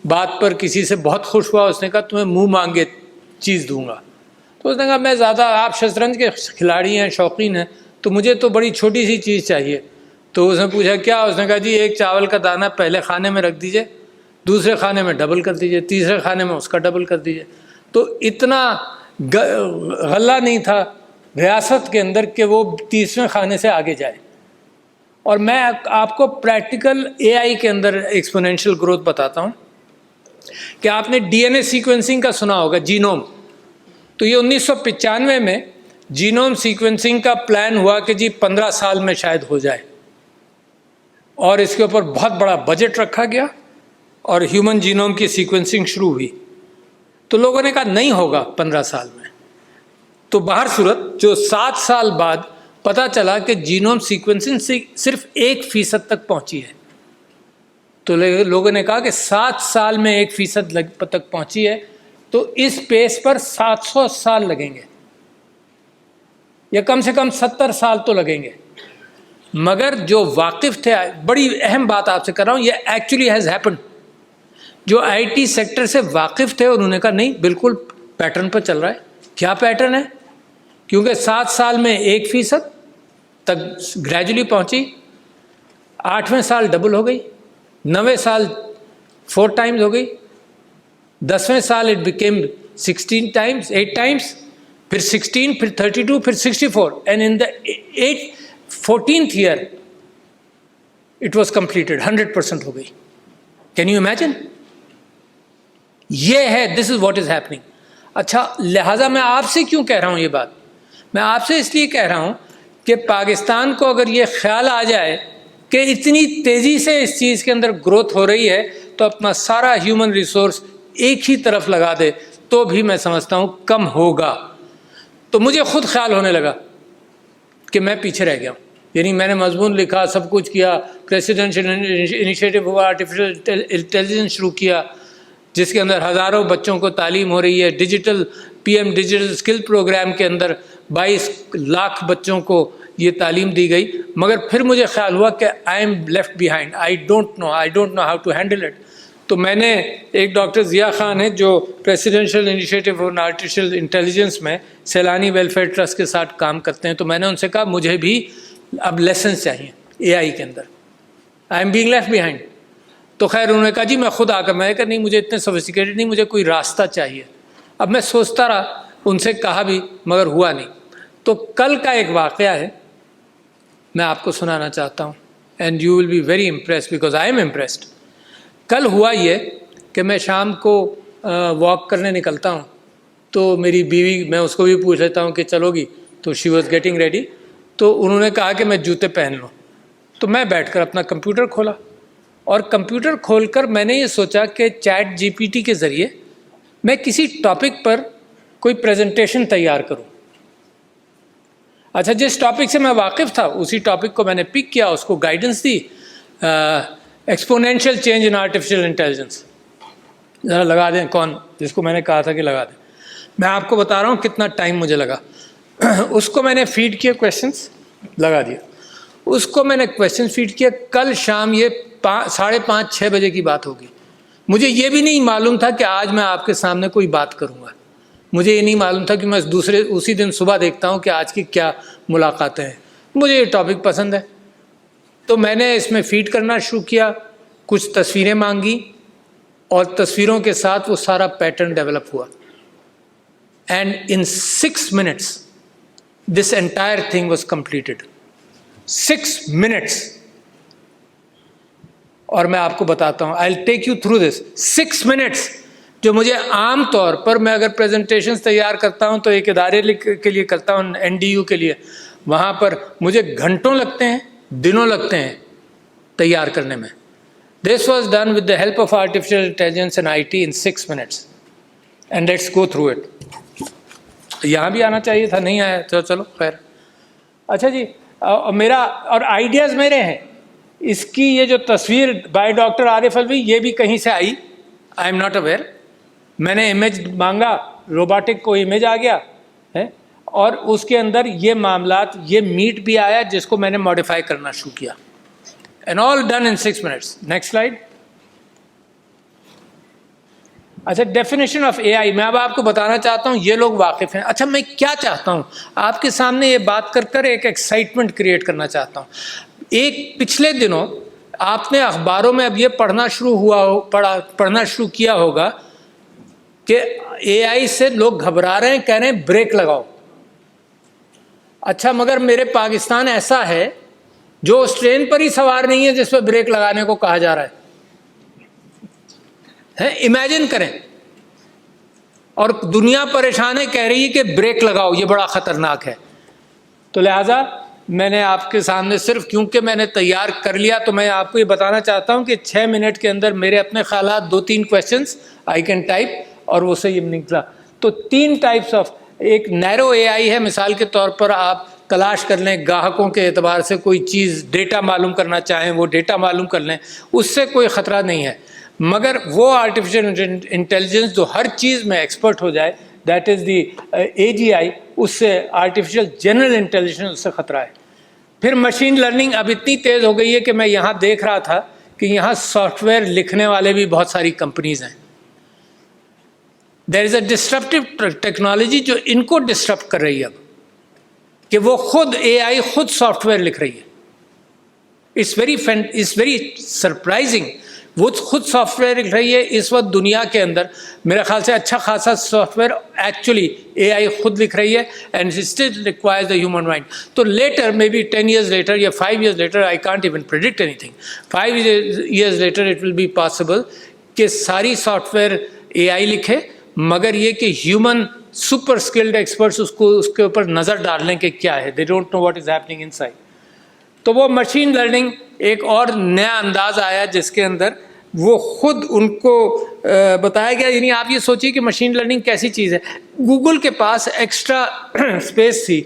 بات پر کسی سے بہت خوش ہوا, اس نے کہا تمہیں منہ مانگے چیز دوں گا. تو اس نے کہا میں زیادہ, آپ شطرنج کے کھلاڑی ہیں, شوقین ہیں, تو مجھے تو بڑی چھوٹی سی چیز چاہیے. تو اس نے پوچھا کیا؟ اس نے کہا جی ایک چاول کا دانہ پہلے کھانے میں رکھ دیجئے, دوسرے کھانے میں ڈبل کر دیجئے, تیسرے کھانے میں اس کا ڈبل کر دیجئے. تو اتنا غلہ نہیں تھا ریاست کے اندر کہ وہ تیسرے کھانے سے آگے جائے. اور میں آپ کو پریکٹیکل اے آئی کے اندر ایکسپونینشیل گروتھ بتاتا ہوں کہ آپ نے ڈی این اے سیکوینسنگ کا سنا ہوگا, جینوم. تو یہ 1995 میں جینوم سیکوینسنگ کا پلان ہوا کہ جی 15 سال میں شاید ہو جائے, اور اس کے اوپر بہت بڑا بجٹ رکھا گیا اور ہیومن جینوم کی سیکوینسنگ شروع ہوئی. تو لوگوں نے کہا نہیں ہوگا 15 سال میں. تو بہر صورت جو 7 سال بعد پتہ چلا کہ جینوم سیکوینسنگ سے صرف 1% تک پہنچی ہے. تو لوگوں نے کہا کہ 7 سال میں 1% تک پہنچی ہے, تو اس پیس پر 700 سال لگیں گے, یا کم سے کم 70 سال تو لگیں گے. مگر جو واقف تھے, بڑی اہم بات آپ سے کر رہا ہوں, یہ ایکچولی ہیز ہیپنڈ. جو آئی ٹی سیکٹر سے واقف تھے انہوں نے کہا نہیں بالکل پیٹرن پر چل رہا ہے. کیا پیٹرن ہے؟ کیونکہ 7 سال میں 1% تک گریجولی پہنچی, 8ویں سال ڈبل ہو گئی, 9ویں سال 4 ٹائمز ہو گئی, 10ویں سال اٹ بیکیم 16 ٹائمز 8 ٹائمز, پھر 16, پھر 32, پھر 64, and in the 14th year it was completed, 100% ہو گئی. Can you imagine? یہ ہے دس از واٹ از ہیپننگ. اچھا لہٰذا میں آپ سے کیوں کہہ رہا ہوں یہ بات؟ میں آپ سے اس لیے کہہ رہا ہوں کہ پاکستان کو اگر یہ خیال آ جائے کہ اتنی تیزی سے اس چیز کے اندر گروتھ ہو رہی ہے تو اپنا سارا ہیومن ریسورس ایک ہی طرف لگا دے تو بھی میں سمجھتا ہوں کم ہوگا. تو مجھے خود خیال ہونے لگا کہ میں پیچھے رہ گیا ہوں. یعنی میں نے مضمون لکھا، سب کچھ کیا، پریسیڈنشل انیشیٹو ہوا، آرٹیفیشل انٹیلیجنس شروع کیا جس کے اندر ہزاروں بچوں کو تعلیم ہو رہی ہے. Digital P M digital skill program کے اندر 22 لاکھ بچوں کو یہ تعلیم دی گئی. مگر پھر مجھے خیال ہوا کہ I'm left behind, I don't know how to handle it. تو میں نے ایک ڈاکٹر ضیاء خان ہے جو presidential initiative on artificial intelligence میں سیلانی ویلفیئر ٹرسٹ کے ساتھ کام کرتے ہیں. تو میں نے ان سے کہا مجھے بھی اب لیسنس چاہیے اے آئی کے اندر، I'm being left behind. تو خیر انہوں نے کہا جی میں خود آ کر، میں نے کہا نہیں مجھے اتنے سوفسٹیکیٹڈ نہیں، مجھے کوئی راستہ چاہیے. اب میں سوچتا رہا، ان سے کہا بھی مگر ہوا نہیں. تو کل کا ایک واقعہ ہے میں آپ کو سنانا چاہتا ہوں and you will be very impressed because I'm impressed. کل ہوا یہ کہ میں شام کو واک کرنے نکلتا ہوں تو میری بیوی، میں اس کو بھی پوچھ لیتا ہوں کہ چلو گی، تو شی واز گیٹنگ ریڈی. تو انہوں نے کہا کہ میں جوتے پہن لوں. تو میں بیٹھ کر اپنا کمپیوٹر کھولا اور کمپیوٹر کھول کر میں نے یہ سوچا کہ چیٹ جی پی ٹی کے ذریعے میں کسی ٹاپک پر کوئی پریزنٹیشن تیار کروں. اچھا جس ٹاپک سے میں واقف تھا اسی ٹاپک کو میں نے پک کیا، اس کو guidance the, exponential change in artificial intelligence. ذرا لگا دیں کون جس کو میں نے کہا تھا کہ لگا دیں. میں آپ کو بتا رہا ہوں کتنا ٹائم مجھے لگا. اس کو میں نے فیڈ کیا، کویشچنس لگا دیا. اس کو میں نے کویشچن فیڈ کیا. کل شام یہ 5:30-6 بجے کی بات ہوگی. مجھے یہ بھی نہیں معلوم تھا کہ آج میں آپ کے سامنے کوئی بات کروں گا. مجھے یہ نہیں معلوم تھا کہ میں اسی دن صبح دیکھتا ہوں کہ آج کی کیا ملاقاتیں ہیں. مجھے یہ ٹاپک پسند ہے تو میں نے اس میں فیڈ کرنا شروع کیا. کچھ تصویریں مانگی اور تصویروں کے ساتھ وہ سارا پیٹرن ڈیولپ ہوا. And in 6 minutes this entire thing was completed. 6 minutes. اور میں آپ کو بتاتا ہوں I'll take you through this. 6 minutes جو مجھے عام طور پر میں اگر پریزنٹیشنز تیار کرتا ہوں تو ایک ادارے کے لیے کرتا ہوں، NDU کے لیے، وہاں پر مجھے گھنٹوں لگتے ہیں، دنوں لگتے ہیں تیار کرنے میں. This was done with the help of artificial intelligence and IT in 6 minutes. And let's go through it. یہاں بھی آنا چاہیے تھا، نہیں آیا تو چلو خیر. اچھا جی، میرا اور آئیڈیاز میرے ہیں. اس کی یہ جو تصویر بائی ڈاکٹر عارف الوی، یہ بھی کہیں سے آئی، آئی ایم ناٹ اویئر. میں نے امیج مانگا، روبوٹک کو امیج آ گیا ہے اور اس کے اندر یہ معاملات، یہ میٹ بھی آیا جس کو میں نے ماڈیفائی کرنا شروع کیا. And all done in 6 minutes. Next slide. اچھا ڈیفینیشن آف اے آئی میں اب آپ کو بتانا چاہتا ہوں، یہ لوگ واقف ہیں. اچھا میں کیا چاہتا ہوں آپ کے سامنے یہ بات کر ایک ایکسائٹمنٹ کریٹ کرنا چاہتا ہوں. ایک پچھلے دنوں آپ نے اخباروں میں اب یہ پڑھنا شروع کیا ہوگا کہ اے آئی سے لوگ گھبرا رہے ہیں، کہہ رہے ہیں بریک لگاؤ. اچھا مگر میرے پاکستان ایسا ہے جو اس ٹرین پر ہی سوار نہیں ہے جس پہ بریک لگانے کو کہا جا رہا ہے. امیجن کریں. اور دنیا پریشان ہے، کہہ رہی ہے کہ بریک لگاؤ، یہ بڑا خطرناک ہے. تو لہٰذا میں نے آپ کے سامنے صرف کیونکہ میں نے تیار کر لیا تو میں آپ کو یہ بتانا چاہتا ہوں کہ 6 منٹ کے اندر میرے اپنے خیالات 2-3 کویشچنس آئی کین ٹائپ اور وہ صحیح نکلا. تو 3 ٹائپس آف، ایک نیرو اے آئی ہے، مثال کے طور پر آپ تلاش کر لیں، گاہکوں کے اعتبار سے کوئی چیز ڈیٹا معلوم کرنا چاہیں وہ ڈیٹا معلوم کر لیں، اس سے کوئی خطرہ نہیں ہے. مگر وہ آرٹیفیشل انٹیلیجنس جو ہر چیز میں ایکسپرٹ ہو جائے، دیٹ از دی AGI، اس سے آرٹیفیشل جنرل انٹیلیجنس، اس سے خطرہ ہے. پھر مشین لرننگ اب اتنی تیز ہو گئی ہے کہ میں یہاں دیکھ رہا تھا کہ یہاں سافٹ ویئر لکھنے والے بھی بہت ساری کمپنیز ہیں. دیر از اے ڈسٹرپٹیو ٹیکنالوجی جو ان کو ڈسٹرپٹ کر رہی ہے اب، کہ وہ خود AI خود سافٹ ویئر لکھ رہی ہے. It's very surprising. وہ خود سافٹ ویئر لکھ رہی ہے اس وقت دنیا کے اندر. میرے خیال سے اچھا خاصا سافٹ ویئر actually AI خود لکھ رہی ہے and it still requires the human mind. So later, maybe 10 years later یا 5 years later, I can't even predict anything. 5 years later it will be possible کہ ساری سافٹ ویئر AI لکھے مگر یہ کہ ہیومن سپر اسکلڈ ایکسپرٹس اس کے اوپر نظر ڈال لیں کہ کیا ہے. They don't know what is happening inside. تو وہ مشین لرننگ ایک اور نیا انداز آیا جس کے اندر وہ خود ان کو بتایا گیا. یعنی آپ یہ سوچیے کہ مشین لرننگ کیسی چیز ہے. گوگل کے پاس ایکسٹرا اسپیس تھی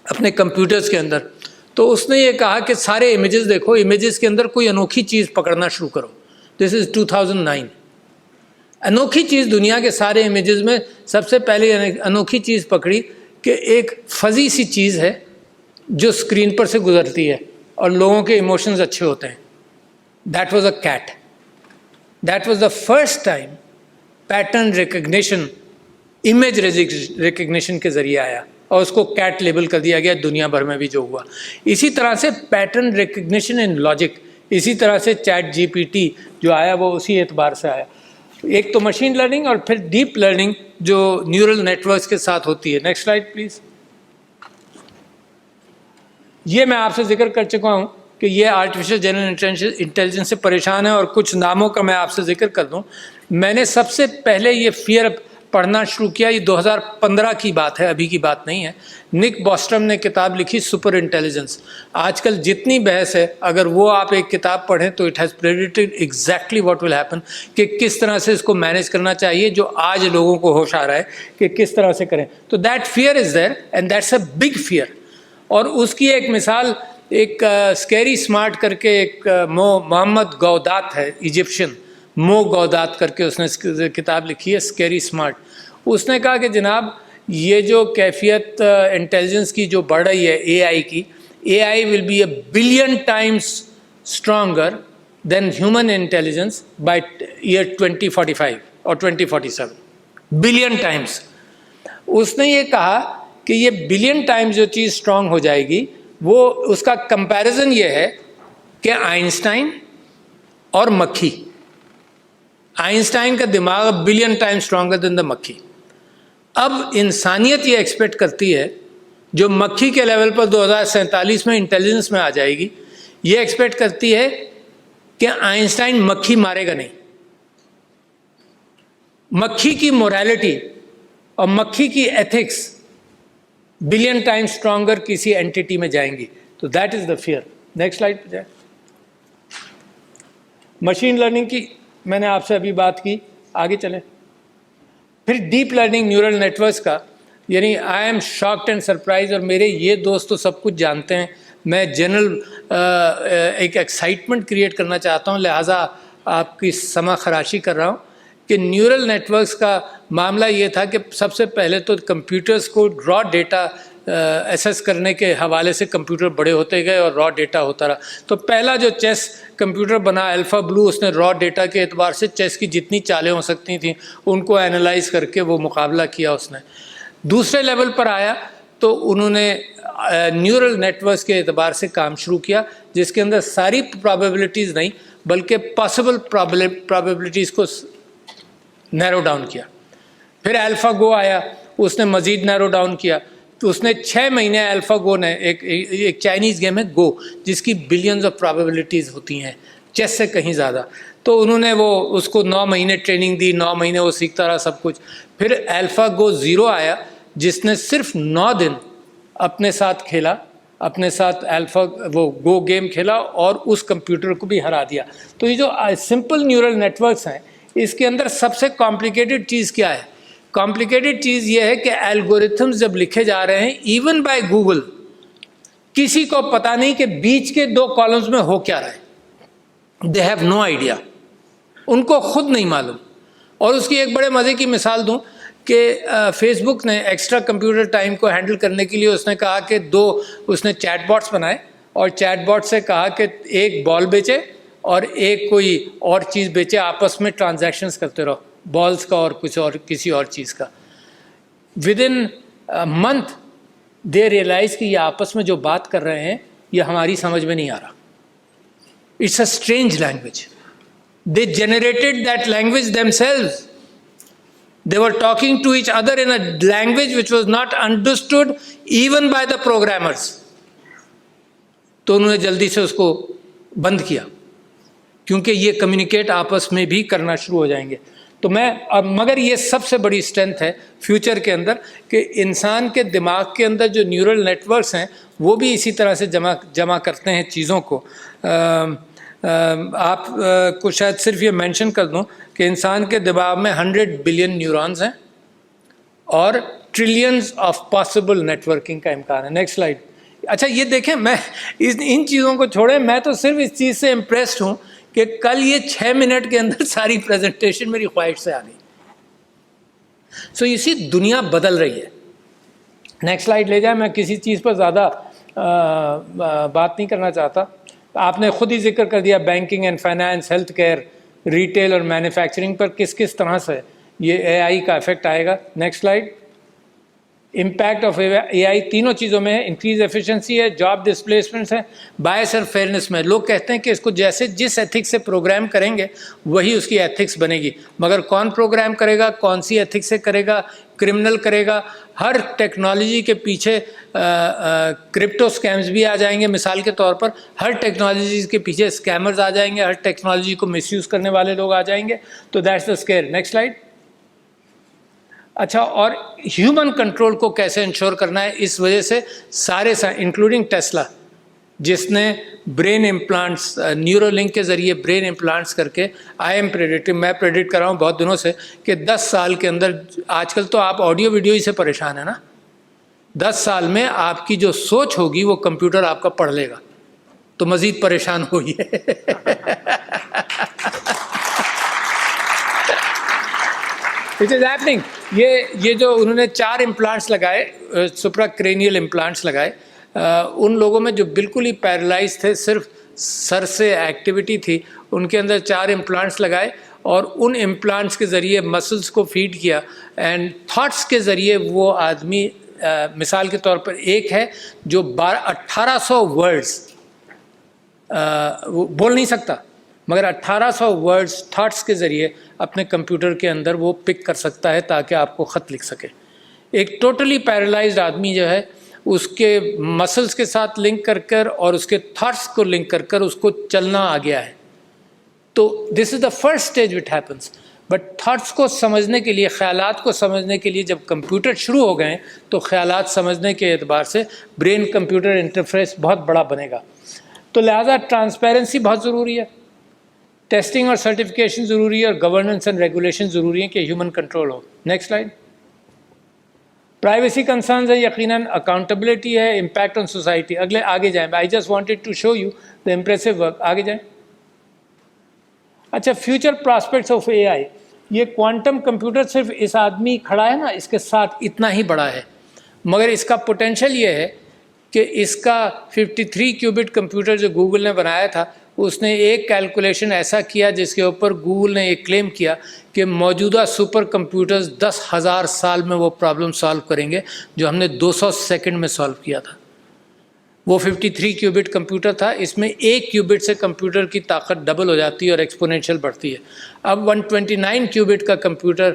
اپنے کمپیوٹرز کے اندر, تو اس نے یہ کہا کہ سارے امیجز دیکھو, امیجز کے اندر کوئی انوکھی چیز پکڑنا شروع کرو. دس از 2009. انوکھی چیز دنیا کے سارے امیجز میں سب سے پہلے انوکھی چیز پکڑی کہ ایک فزی سی چیز ہے جو اسکرین پر سے گزرتی ہے اور لوگوں کے ایموشنز اچھے ہوتے ہیں. That was a cat. That was the first time pattern recognition, image recognition کے ذریعے آیا اور اس کو کیٹ لیبل کر دیا گیا دنیا بھر میں بھی جو ہوا. اسی طرح سے پیٹرن ریکگنیشن ان لاجک, اسی طرح سے چیٹ جی پی ٹی جو آیا وہ اسی اعتبار سے آیا. ایک تو مشین لرننگ اور پھر ڈیپ لرننگ جو نیورل نیٹورکس کے ساتھ ہوتی ہے. Next slide please. یہ میں آپ سے ذکر کر چکا ہوں کہ یہ آرٹیفیشل جنرل انٹیلیجنس سے پریشان ہے, اور کچھ ناموں کا میں آپ سے ذکر کر دوں. میں نے سب سے پہلے یہ فیئر پڑھنا شروع کیا, یہ 2015 کی بات ہے, ابھی کی بات نہیں ہے. نک بوسٹرم نے کتاب لکھی سپر انٹیلیجنس. آج کل جتنی بحث ہے اگر وہ آپ ایک کتاب پڑھیں تو it has predicted exactly what will happen, کہ کس طرح سے اس کو مینیج کرنا چاہیے جو آج لوگوں کو ہوش آ رہا ہے کہ کس طرح سے کریں. تو that fear is there and that's a big fear. اور اس کی ایک مثال ایک اسکیری اسمارٹ کر کے ایک محمد گودات ہے, ایجپشین مو گودات کر کے اس نے کتاب لکھی ہے اسکیری اسمارٹ. اس نے کہا کہ جناب یہ جو کیفیت انٹیلیجنس کی جو بڑھ رہی ہے اے آئی کی, A I will be a billion times stronger than human intelligence by year 2045 اور 2047. Billion Times. اس نے یہ کہا کہ یہ بلین ٹائمز جو چیز اسٹرانگ ہو جائے گی, وہ اس کا کمپیریزن یہ ہے کہ آئنسٹائن اور مکھی. آئنسٹائن کا دماغ بلین ٹائم اسٹرانگر دین دا مکھی. اب انسانیت یہ ایکسپیکٹ کرتی ہے جو مکھی کے لیول پر 2047 میں انٹیلیجنس میں آ جائے گی, یہ ایکسپیکٹ کرتی ہے کہ آئنسٹائن مکھی مارے گا نہیں. مکھی کی موریلٹی اور مکھی کی ایتھکس بلین ٹائم اسٹرانگر کسی اینٹیٹی میں جائیں گی. تو that is the fear. Next slide پہ جائیں. مشین لرننگ کی میں نے آپ سے ابھی بات کی, آگے چلیں. پھر ڈیپ لرننگ نیورل نیٹورکس کا, یعنی I am shocked and surprise, اور میرے یہ دوست تو سب کچھ جانتے ہیں, میں جنرل ایک ایکسائٹمنٹ کریٹ کرنا چاہتا ہوں, لہٰذا آپ کی سمع خراشی کر رہا ہوں کہ نیورل نیٹورکس کا معاملہ یہ تھا کہ سب سے پہلے تو کمپیوٹرز کو را ڈیٹا ایسیس کرنے کے حوالے سے کمپیوٹر بڑے ہوتے گئے اور را ڈیٹا ہوتا رہا. تو پہلا جو چیس کمپیوٹر بنا الفا بلو, اس نے را ڈیٹا کے اعتبار سے چیس کی جتنی چالیں ہو سکتی تھیں ان کو اینالائز کر کے وہ مقابلہ کیا اس نے. دوسرے لیول پر آیا تو انہوں نے نیورل نیٹورکس کے اعتبار سے کام شروع کیا, جس کے اندر ساری پرابیبلٹیز نہیں بلکہ پاسبل پرابیبلٹیز کو نیرو ڈاؤن کیا. پھر الفا گو آیا, اس نے مزید نیرو ڈاؤن کیا. تو اس نے 6 مہینے الفا گو نے ایک چائنیز گیم ہے گو, جس کی بلینز آف پرابیبلٹیز ہوتی ہیں چیس سے کہیں زیادہ. تو انہوں نے وہ اس کو 9 مہینے ٹریننگ دی, 9 مہینے وہ سیکھتا رہا سب کچھ. پھر الفا گو 0 آیا جس نے صرف 9 دن اپنے ساتھ کھیلا, اپنے ساتھ الفا وہ گو گیم کھیلا اور اس کمپیوٹر کو بھی ہرا دیا. تو یہ جو سمپل نیورل نیٹورکس ہیں اس کے اندر سب سے کمپلیکیٹڈ چیز کیا ہے؟ کمپلیکیٹڈ چیز یہ ہے کہ الگوریتھمز جب لکھے جا رہے ہیں ایون بائی گوگل, کسی کو پتہ نہیں کہ بیچ کے 2 کالمز میں ہو کیا رہا ہے. دے ہیو نو آئیڈیا, ان کو خود نہیں معلوم. اور اس کی ایک بڑے مزے کی مثال دوں کہ فیس بک نے ایکسٹرا کمپیوٹر ٹائم کو ہینڈل کرنے کے لیے اس نے کہا کہ اس نے چیٹ باٹس بنائے اور چیٹ باٹ سے کہا کہ ایک بال بیچے اور ایک کوئی اور چیز بیچے, آپس میں ٹرانزیکشنز کرتے رہو, بالز کا اور کچھ اور کسی اور چیز کا. Within month they realize کہ یہ آپس میں جو بات کر رہے ہیں یہ ہماری سمجھ میں نہیں آ رہا. It's a strange language. They generated that language themselves. They were talking to each other in a language which was not understood even by the programmers. تو انہوں نے جلدی سے اس کو بند کیا کیونکہ یہ کمیونیکیٹ آپس میں بھی کرنا شروع ہو جائیں گے. تو مگر یہ سب سے بڑی اسٹرینتھ ہے فیوچر کے اندر کہ انسان کے دماغ کے اندر جو نیورل نیٹ ورکس ہیں وہ بھی اسی طرح سے جمع کرتے ہیں چیزوں کو. آپ کو شاید صرف یہ مینشن کر دوں کہ انسان کے دماغ میں 100 بلین نیورونز ہیں اور trillions of possible networking کا امکان ہے. Next slide. اچھا یہ دیکھیں، میں ان چیزوں کو چھوڑیں، میں تو صرف اس چیز سے امپریسڈ ہوں کہ کل یہ 6 منٹ کے اندر ساری پریزنٹیشن میری خواہش سے آ گئی. سو اسی دنیا بدل رہی ہے. نیکسٹ سلائیڈ لے جائیں. میں کسی چیز پر زیادہ بات نہیں کرنا چاہتا. آپ نے خود ہی ذکر کر دیا banking and finance, health care, retail اور مینوفیکچرنگ پر کس طرح سے یہ اے آئی کا افیکٹ آئے گا. Next slide. Impact of A I تینوں چیزوں میں ہے. انکریز ایفیشنسی ہے، جاب ڈسپلیسمنٹس ہیں، بائس اور فیئرنس میں. لوگ کہتے ہیں کہ اس کو جس ایتھکس سے پروگرام کریں گے وہی اس کی ایتھکس بنے گی، مگر کون پروگرام کرے گا، کون سی ایتھکس سے کرے گا، کرمنل کرے گا. ہر ٹیکنالوجی کے پیچھے کرپٹو سکیمز بھی آ جائیں گے. مثال کے طور پر ہر ٹیکنالوجی کے پیچھے اسکیمرز آ جائیں گے، ہر ٹیکنالوجی کو مس یوز کرنے والے لوگ آ جائیں گے. تو that's the scare. Next slide. اچھا، اور ہیومن کنٹرول کو کیسے انشور کرنا ہے؟ اس وجہ سے سارے انکلوڈنگ ٹیسلا جس نے برین امپلانٹس نیورو لنک کے ذریعے برین امپلانٹس کر کے میں پریڈکٹ کر رہا ہوں بہت دنوں سے کہ 10 سال کے اندر، آج کل تو آپ آڈیو ویڈیو ہی سے پریشان ہیں نا، 10 سال میں آپ کی جو سوچ ہوگی وہ کمپیوٹر آپ کا پڑھ لے گا. تو مزید پریشان ہوئیے. وچ از ہیپننگ. یہ جو انہوں نے 4 امپلانٹس لگائے، سپرا کرینیل امپلانٹس لگائے، ان لوگوں میں جو بالکل ہی پیرالائز تھے، صرف سر سے ایکٹیویٹی تھی، ان کے اندر 4 امپلانٹس لگائے اور ان امپلانٹس کے ذریعے مسلس کو فیڈ کیا اینڈ تھاٹس کے ذریعے وہ آدمی، مثال کے طور پر ایک ہے جو 1800 ورڈز بول نہیں سکتا، مگر 1800 ورڈز تھاٹس کے ذریعے اپنے کمپیوٹر کے اندر وہ پک کر سکتا ہے تاکہ آپ کو خط لکھ سکے. ایک ٹوٹلی پیرالائزڈ آدمی جو ہے اس کے مسلس کے ساتھ لنک کر کر اور اس کے تھاٹس کو لنک کر کر اس کو چلنا آ گیا ہے. تو this is the first stage what happens. But thoughts کو سمجھنے کے لیے، خیالات کو سمجھنے کے لیے جب کمپیوٹر شروع ہو گئے تو خیالات سمجھنے کے اعتبار سے برین کمپیوٹر انٹرفیس بہت بڑا بنے گا. تو لہٰذا ٹرانسپیرنسی بہت ضروری ہے، ٹیسٹنگ اور سرٹیفکیشن ضروری ہے، اور گورننس اینڈ ریگولیشن ضروری ہے کہ ہیومن کنٹرول ہو. Next slide. پرائیویسی کنسرنز ہے، یقیناً اکاؤنٹیبلٹی ہے، امپیکٹ آن سوسائٹی. آگے جائیں. I just wanted to show you the impressive work. آگے جائیں. اچھا، future prospects of A I. یہ کوانٹم کمپیوٹر صرف اس آدمی کھڑا ہے نا، اس کے ساتھ اتنا ہی بڑا ہے، مگر اس کا پوٹینشیل یہ ہے کہ اس کا 53 کیوبٹ کمپیوٹر جو گوگل نے بنایا تھا، اس نے ایک کیلکولیشن ایسا کیا جس کے اوپر گوگل نے یہ کلیم کیا کہ موجودہ سپر کمپیوٹرز 10,000 سال میں وہ پرابلم سالو کریں گے جو ہم نے 200 سیکنڈ میں سالو کیا تھا. وہ 53 کیوبٹ کمپیوٹر تھا، اس میں 1 کیوبٹ سے کمپیوٹر کی طاقت ڈبل ہو جاتی ہے اور ایکسپونینشیل بڑھتی ہے. اب 129 کیوبٹ کا کمپیوٹر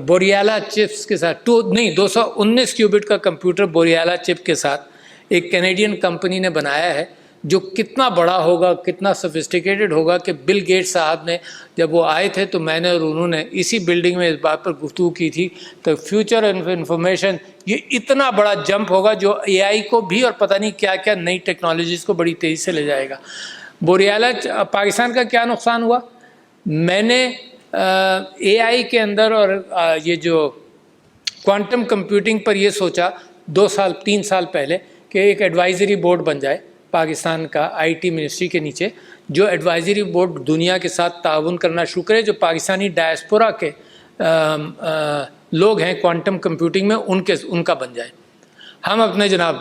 بوریالا چپس کے ساتھ 219 کیوبٹ کا کمپیوٹر بوریالا چپ کے ساتھ ایک کینیڈین کمپنی نے بنایا ہے، جو کتنا بڑا ہوگا، کتنا سفسٹیکیٹڈ ہوگا کہ بل گیٹس صاحب نے جب وہ آئے تھے تو میں نے اور انہوں نے اسی بلڈنگ میں اس بات پر گفتگو کی تھی. تو فیوچر انفارمیشن یہ اتنا بڑا جمپ ہوگا جو اے آئی کو بھی اور پتہ نہیں کیا کیا نئی ٹیکنالوجیز کو بڑی تیزی سے لے جائے گا. بوریالا پاکستان کا کیا نقصان ہوا؟ میں نے اے آئی کے اندر اور یہ جو کوانٹم کمپیوٹنگ پر یہ سوچا 3 سال پہلے کہ ایک ایڈوائزری بورڈ بن جائے پاکستان کا آئی ٹی منسٹری کے نیچے، جو ایڈوائزری بورڈ دنیا کے ساتھ تعاون کرنا شروع کرے، جو پاکستانی ڈائسپورا کے لوگ ہیں کوانٹم کمپیوٹنگ میں ان کا بن جائے. ہم اپنے جناب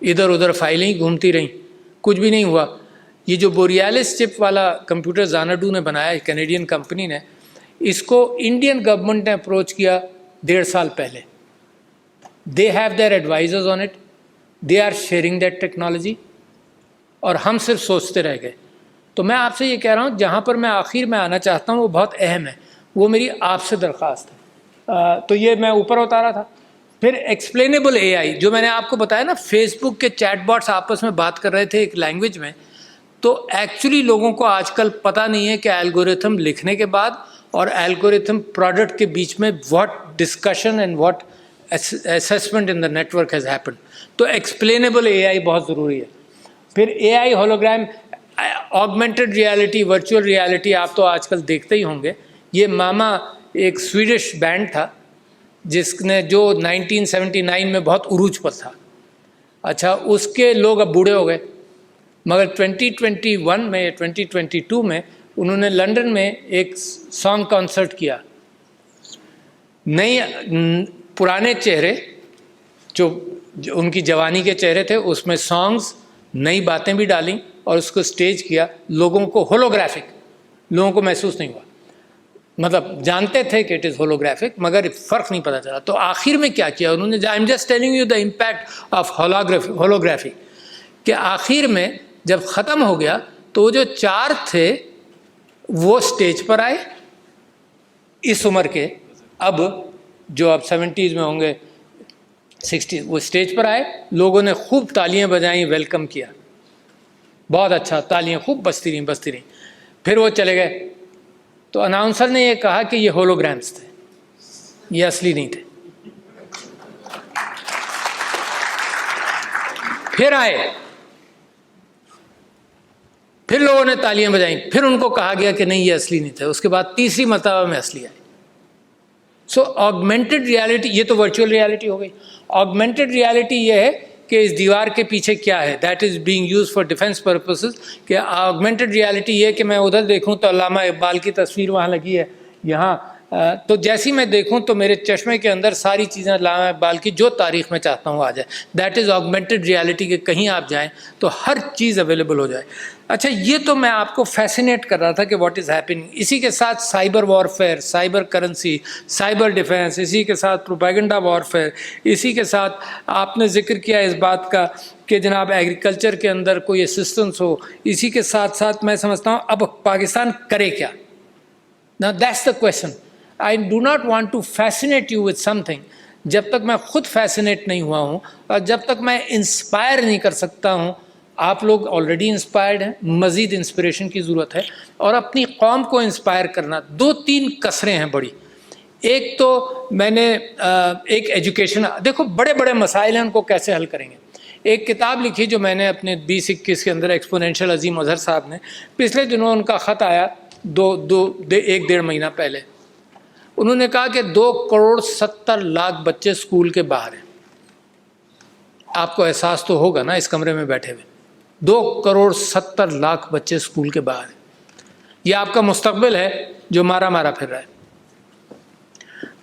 ادھر ادھر فائلیں گھومتی رہیں، کچھ بھی نہیں ہوا. یہ جو بوریالس چپ والا کمپیوٹر زاناڈو نے بنایا، کینیڈین کمپنی نے، اس کو انڈین گورنمنٹ نے اپروچ کیا 1.5 سال پہلے. They have their advisors on it, they are sharing that technology, اور ہم صرف سوچتے رہ گئے. تو میں آپ سے یہ کہہ رہا ہوں، جہاں پر میں آخر میں آنا چاہتا ہوں وہ بہت اہم ہے. وہ میری آپ سے درخواست ہے. تو یہ میں اوپر اتارا تھا. پھر ایکسپلینیبل اے آئی جو میں نے آپ کو بتایا نا, فیس بک کے چیٹ باٹس آپس میں بات کر رہے تھے ایک لینگویج میں, تو ایکچولی لوگوں کو آج کل پتہ نہیں ہے کہ الگوریتھم لکھنے کے بعد اور الگوریتھم پروڈکٹ کے بیچ میں what discussion and what assessment in the network has happened. تو ایکسپلینیبل اے آئی بہت ضروری ہے. پھر A I hologram, augmented reality, virtual reality آپ تو آج کل دیکھتے ہی ہوں گے. یہ ماما ایک سویڈش بینڈ تھا جس نے جو 1979 میں بہت عروج پر تھا. اچھا, اس کے لوگ اب بوڑھے ہو گئے, مگر 2021 میں 2022 میں انہوں نے لنڈن میں ایک سانگ کانسرٹ کیا. پرانے چہرے جو ان کی جوانی کے چہرے تھے, اس میں سانگز, نئی باتیں بھی ڈالیں اور اس کو اسٹیج کیا. لوگوں کو ہولوگرافک, لوگوں کو محسوس نہیں ہوا, مطلب جانتے تھے کہ اٹ از ہولوگرافک مگر فرق نہیں پتہ چلا. تو آخر میں کیا کیا انہوں نے, I'm just telling you the impact of holography, کہ آخر میں جب ختم ہو گیا تو وہ جو 4 تھے وہ اسٹیج پر آئے اس عمر کے, اب جو اب 70s میں ہوں گے 60, وہ اسٹیج پر آئے, لوگوں نے خوب تالیاں بجائیں, ویلکم کیا, بہت اچھا, تالیاں خوب بجتی رہیں. پھر وہ چلے گئے. تو اناؤنسر نے یہ کہا کہ یہ ہولوگرامس تھے, یہ اصلی نہیں تھے. پھر آئے, پھر لوگوں نے تالیاں بجائیں, پھر ان کو کہا گیا کہ نہیں یہ اصلی نہیں تھے. اس کے بعد تیسری مرتبہ میں اصلی آئی. سو آگمنٹڈ ریالٹی, یہ تو ورچوئل ریالٹی ہو گئی. آگمنٹڈ ریالٹی یہ ہے کہ اس دیوار کے پیچھے کیا ہے, that is being use for defence purposes. کہ آگمنٹڈ ریالٹی یہ کہ میں ادھر دیکھوں تو علامہ اقبال کی تصویر وہاں لگی ہے, یہاں تو جیسی میں دیکھوں تو میرے چشمے کے اندر ساری چیزیں علامہ اقبال کی جو تاریخ میں چاہتا ہوں آ جائے. دیٹ از آگمنٹڈ ریالٹی, کہ کہیں آپ جائیں تو ہر چیز اویلیبل ہو جائے. اچھا, یہ تو میں آپ کو فیسینیٹ کر رہا تھا کہ واٹ از ہیپنگ. اسی کے ساتھ cyber warfare, cyber currency, cyber defence, اسی کے ساتھ پروپیگنڈا وارفیئر, اسی کے ساتھ آپ نے ذکر کیا اس بات کا کہ جناب ایگریکلچر کے اندر کوئی اسسٹنس ہو. اسی کے ساتھ ساتھ میں سمجھتا ہوں اب پاکستان کرے کیا. Now that's the question. I do not want to fascinate you with something جب تک میں خود فیسینیٹ نہیں ہوا ہوں اور جب تک میں انسپائر نہیں کر سکتا ہوں. آپ لوگ آلریڈی انسپائرڈ ہیں, مزید انسپریشن کی ضرورت ہے, اور اپنی قوم کو انسپائر کرنا. 2-3 کسریں ہیں بڑی. ایک تو میں نے ایک ایجوکیشن, دیکھو بڑے بڑے مسائل ہیں, ان کو کیسے حل کریں گے. ایک کتاب لکھی جو میں نے اپنے 2021 کے اندر, ایکسپونینشیل عظیم اظہر صاحب نے, پچھلے دنوں ان کا خط آیا 1-1.5 مہینہ پہلے. انہوں نے کہا کہ 2.70 کروڑ بچے اسکول کے باہر ہیں. آپ کو احساس تو ہوگا نا اس کمرے میں بیٹھے ہوئے, 2.70 کروڑ بچے اسکول کے باہر ہیں. یہ آپ کا مستقبل ہے جو مارا پھر رہا ہے.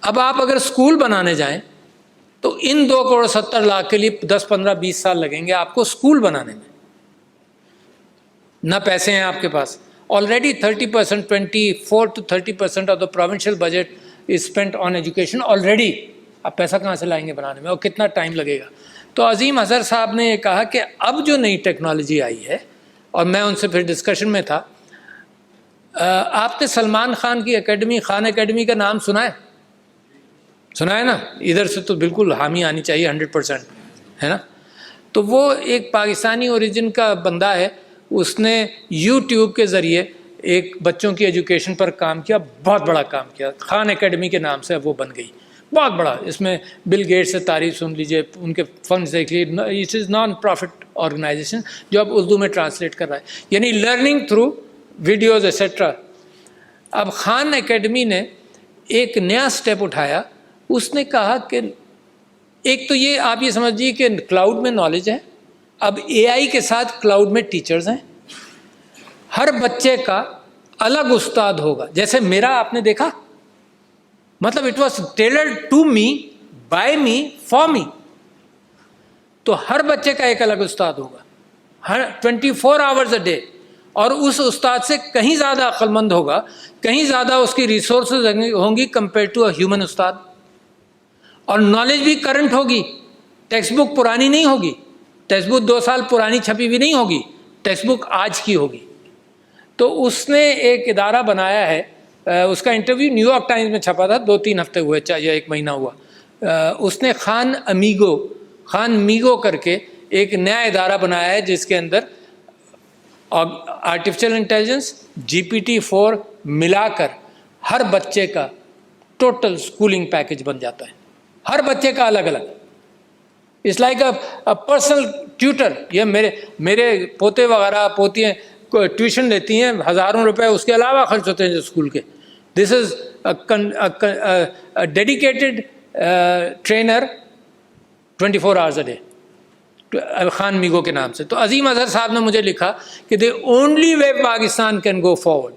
اب آپ اگر اسکول بنانے جائیں تو ان 2.70 کروڑ کے لیے 10-15-20 سال لگیں گے آپ کو اسکول بنانے میں. نہ پیسے ہیں آپ کے پاس. Already 30%, 24 to 30% of the provincial budget is spent on education already. اب پیسہ کہاں سے لائیں گے بنانے میں, اور کتنا ٹائم لگے گا. تو عظیم اظہر صاحب نے یہ کہا کہ اب جو نئی ٹیکنالوجی آئی ہے, اور میں ان سے پھر ڈسکشن میں تھا, آپ نے سلمان خان کی اکیڈمی, خان اکیڈمی کا نام سنا ہے نا, ادھر سے تو بالکل حامی آنی چاہیے 100%, ہے نا. تو وہ ایک پاکستانی اوریجن کا بندہ ہے, اس نے یوٹیوب کے ذریعے ایک بچوں کی ایجوکیشن پر کام کیا, بہت بڑا کام کیا. خان اکیڈمی کے نام سے وہ بن گئی, بہت بڑا. اس میں بل گیٹس سے تعریف سن لیجئے, ان کے فنڈز دیکھ لیجیے. It is non profit organization جو اب اردو میں ٹرانسلیٹ کر رہا ہے, یعنی لرننگ تھرو ویڈیوز ایٹسٹرا. اب خان اکیڈمی نے ایک نیا سٹیپ اٹھایا. اس نے کہا کہ ایک تو یہ آپ یہ سمجھیے کہ کلاؤڈ میں نالج ہے, اب اے آئی کے ساتھ کلاؤڈ میں ٹیچرز ہیں. ہر بچے کا الگ استاد ہوگا, جیسے میرا آپ نے دیکھا, مطلب it was tailored to me, by me, for me. تو ہر بچے کا ایک الگ استاد ہوگا, ہر 24 hours a day, اور اس استاد سے کہیں زیادہ عقل مند ہوگا, کہیں زیادہ اس کی ریسورسز ہوں گی کمپیئر ٹو اے ہیومن استاد. اور نالج بھی کرنٹ ہوگی, ٹیکسٹ بک پرانی نہیں ہوگی, ٹیکسٹ بک 2 سال پرانی چھپی ہوئی نہیں ہوگی, ٹیکسٹ بک آج کی ہوگی. تو اس نے ایک ادارہ بنایا ہے اس کا انٹرویو نیو یارک ٹائمز میں چھپا تھا, 2-3 ہفتے ہوئے یا 1 مہینہ ہوا. اس نے خان میگو کر کے ایک نیا ادارہ بنایا ہے جس کے اندر آرٹیفیشل انٹیلیجنس GPT-4 ملا کر ہر بچے کا ٹوٹل اسکولنگ پیکج بن جاتا ہے, ہر بچے کا الگ الگ. It's like a personal tutor. یہ میرے پوتے وغیرہ پوتیاں ٹیوشن لیتی ہیں, ہزاروں روپے اس کے علاوہ خرچ ہوتے ہیں جو اسکول کے. This is dedicated trainer 24 hours a day, Khanmigo کے نام سے. تو عظیم اظہر صاحب نے مجھے لکھا کہ the only way Pakistan can go forward,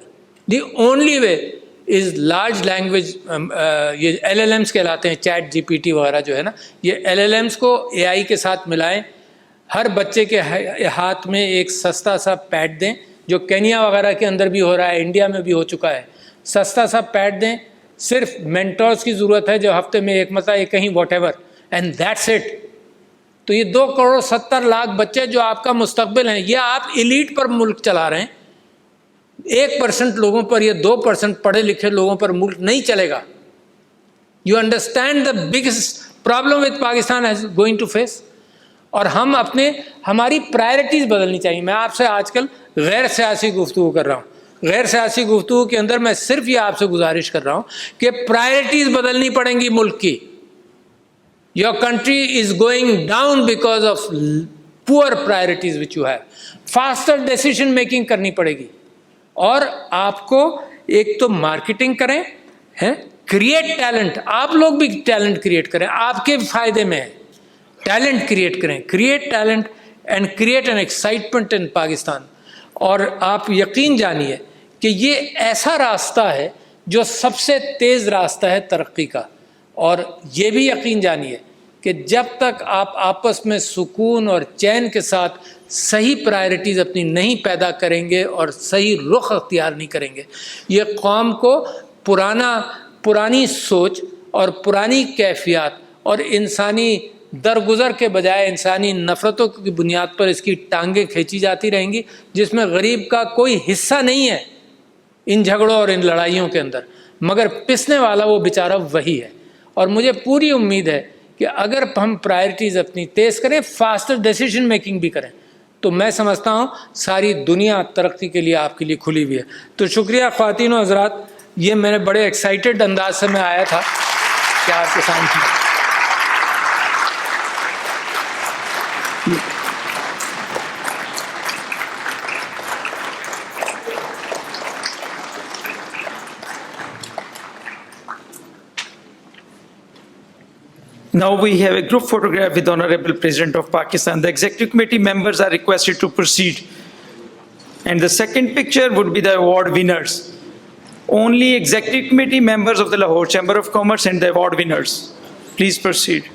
the only way is large language, یہ LLMs کہلاتے ہیں, چیٹ GPT وغیرہ جو ہے نا, یہ LLMs کو AI کے ساتھ ملائیں, ہر بچے کے ہاتھ میں ایک سستا سا پیڈ دیں, جو کینیا وغیرہ کے اندر بھی ہو رہا ہے, انڈیا میں بھی ہو چکا ہے. سستا سا پیڈ دیں, صرف مینٹورز کی ضرورت ہے جو ہفتے میں 1 مرتبہ کہیں what ever, and that's it. تو یہ 2.70 کروڑ بچے جو آپ کا مستقبل ہیں, یہ آپ ایلیٹ پر ملک چلا رہے ہیں. 1% لوگوں پر یا 2% پڑھے لکھے لوگوں پر ملک نہیں چلے گا. You understand the biggest problem with Pakistan is going to face. اور ہماری پرائرٹیز بدلنی چاہیے. میں آپ سے آج کل غیر سیاسی گفتگو کر رہا ہوں. غیر سیاسی گفتگو کے اندر میں صرف یہ آپ سے گزارش کر رہا ہوں کہ پرائرٹیز بدلنی پڑیں گی ملک کی. Your country is going down because of poor priorities which you have. Faster decision making کرنی پڑے گی. اور آپ کو ایک تو مارکیٹنگ کریں, کریٹ ٹیلنٹ. آپ لوگ بھی ٹیلنٹ کریٹ کریں, آپ کے فائدے میں ہے. ٹیلنٹ کریٹ کریں, create talent and create an excitement in Pakistan. اور آپ یقین جانیے کہ یہ ایسا راستہ ہے جو سب سے تیز راستہ ہے ترقی کا. اور یہ بھی یقین جانیے کہ جب تک آپ آپس میں سکون اور چین کے ساتھ صحیح پرائرٹیز اپنی نہیں پیدا کریں گے اور صحیح رخ اختیار نہیں کریں گے, یہ قوم کو پرانی سوچ اور پرانی کیفیات اور انسانی درگزر کے بجائے انسانی نفرتوں کی بنیاد پر اس کی ٹانگیں کھینچی جاتی رہیں گی, جس میں غریب کا کوئی حصہ نہیں ہے ان جھگڑوں اور ان لڑائیوں کے اندر, مگر پسنے والا وہ بیچارہ وہی ہے. اور مجھے پوری امید ہے کہ اگر ہم پرائرٹیز اپنی تیز کریں, فاسٹر ڈیسیجن میکنگ بھی کریں, تو میں سمجھتا ہوں ساری دنیا ترقی کے لیے آپ کے لیے کھلی ہوئی ہے. تو شکریہ خواتین و حضرات, یہ میں نے بڑے ایکسائٹڈ انداز سے میں آیا تھا کہ آپ کے سامنے. Now we have a group photograph with Honorable President of Pakistan. The Executive Committee members are requested to proceed. And the second picture would be the award winners. Only Executive Committee members of the Lahore Chamber of Commerce and the award winners. Please proceed.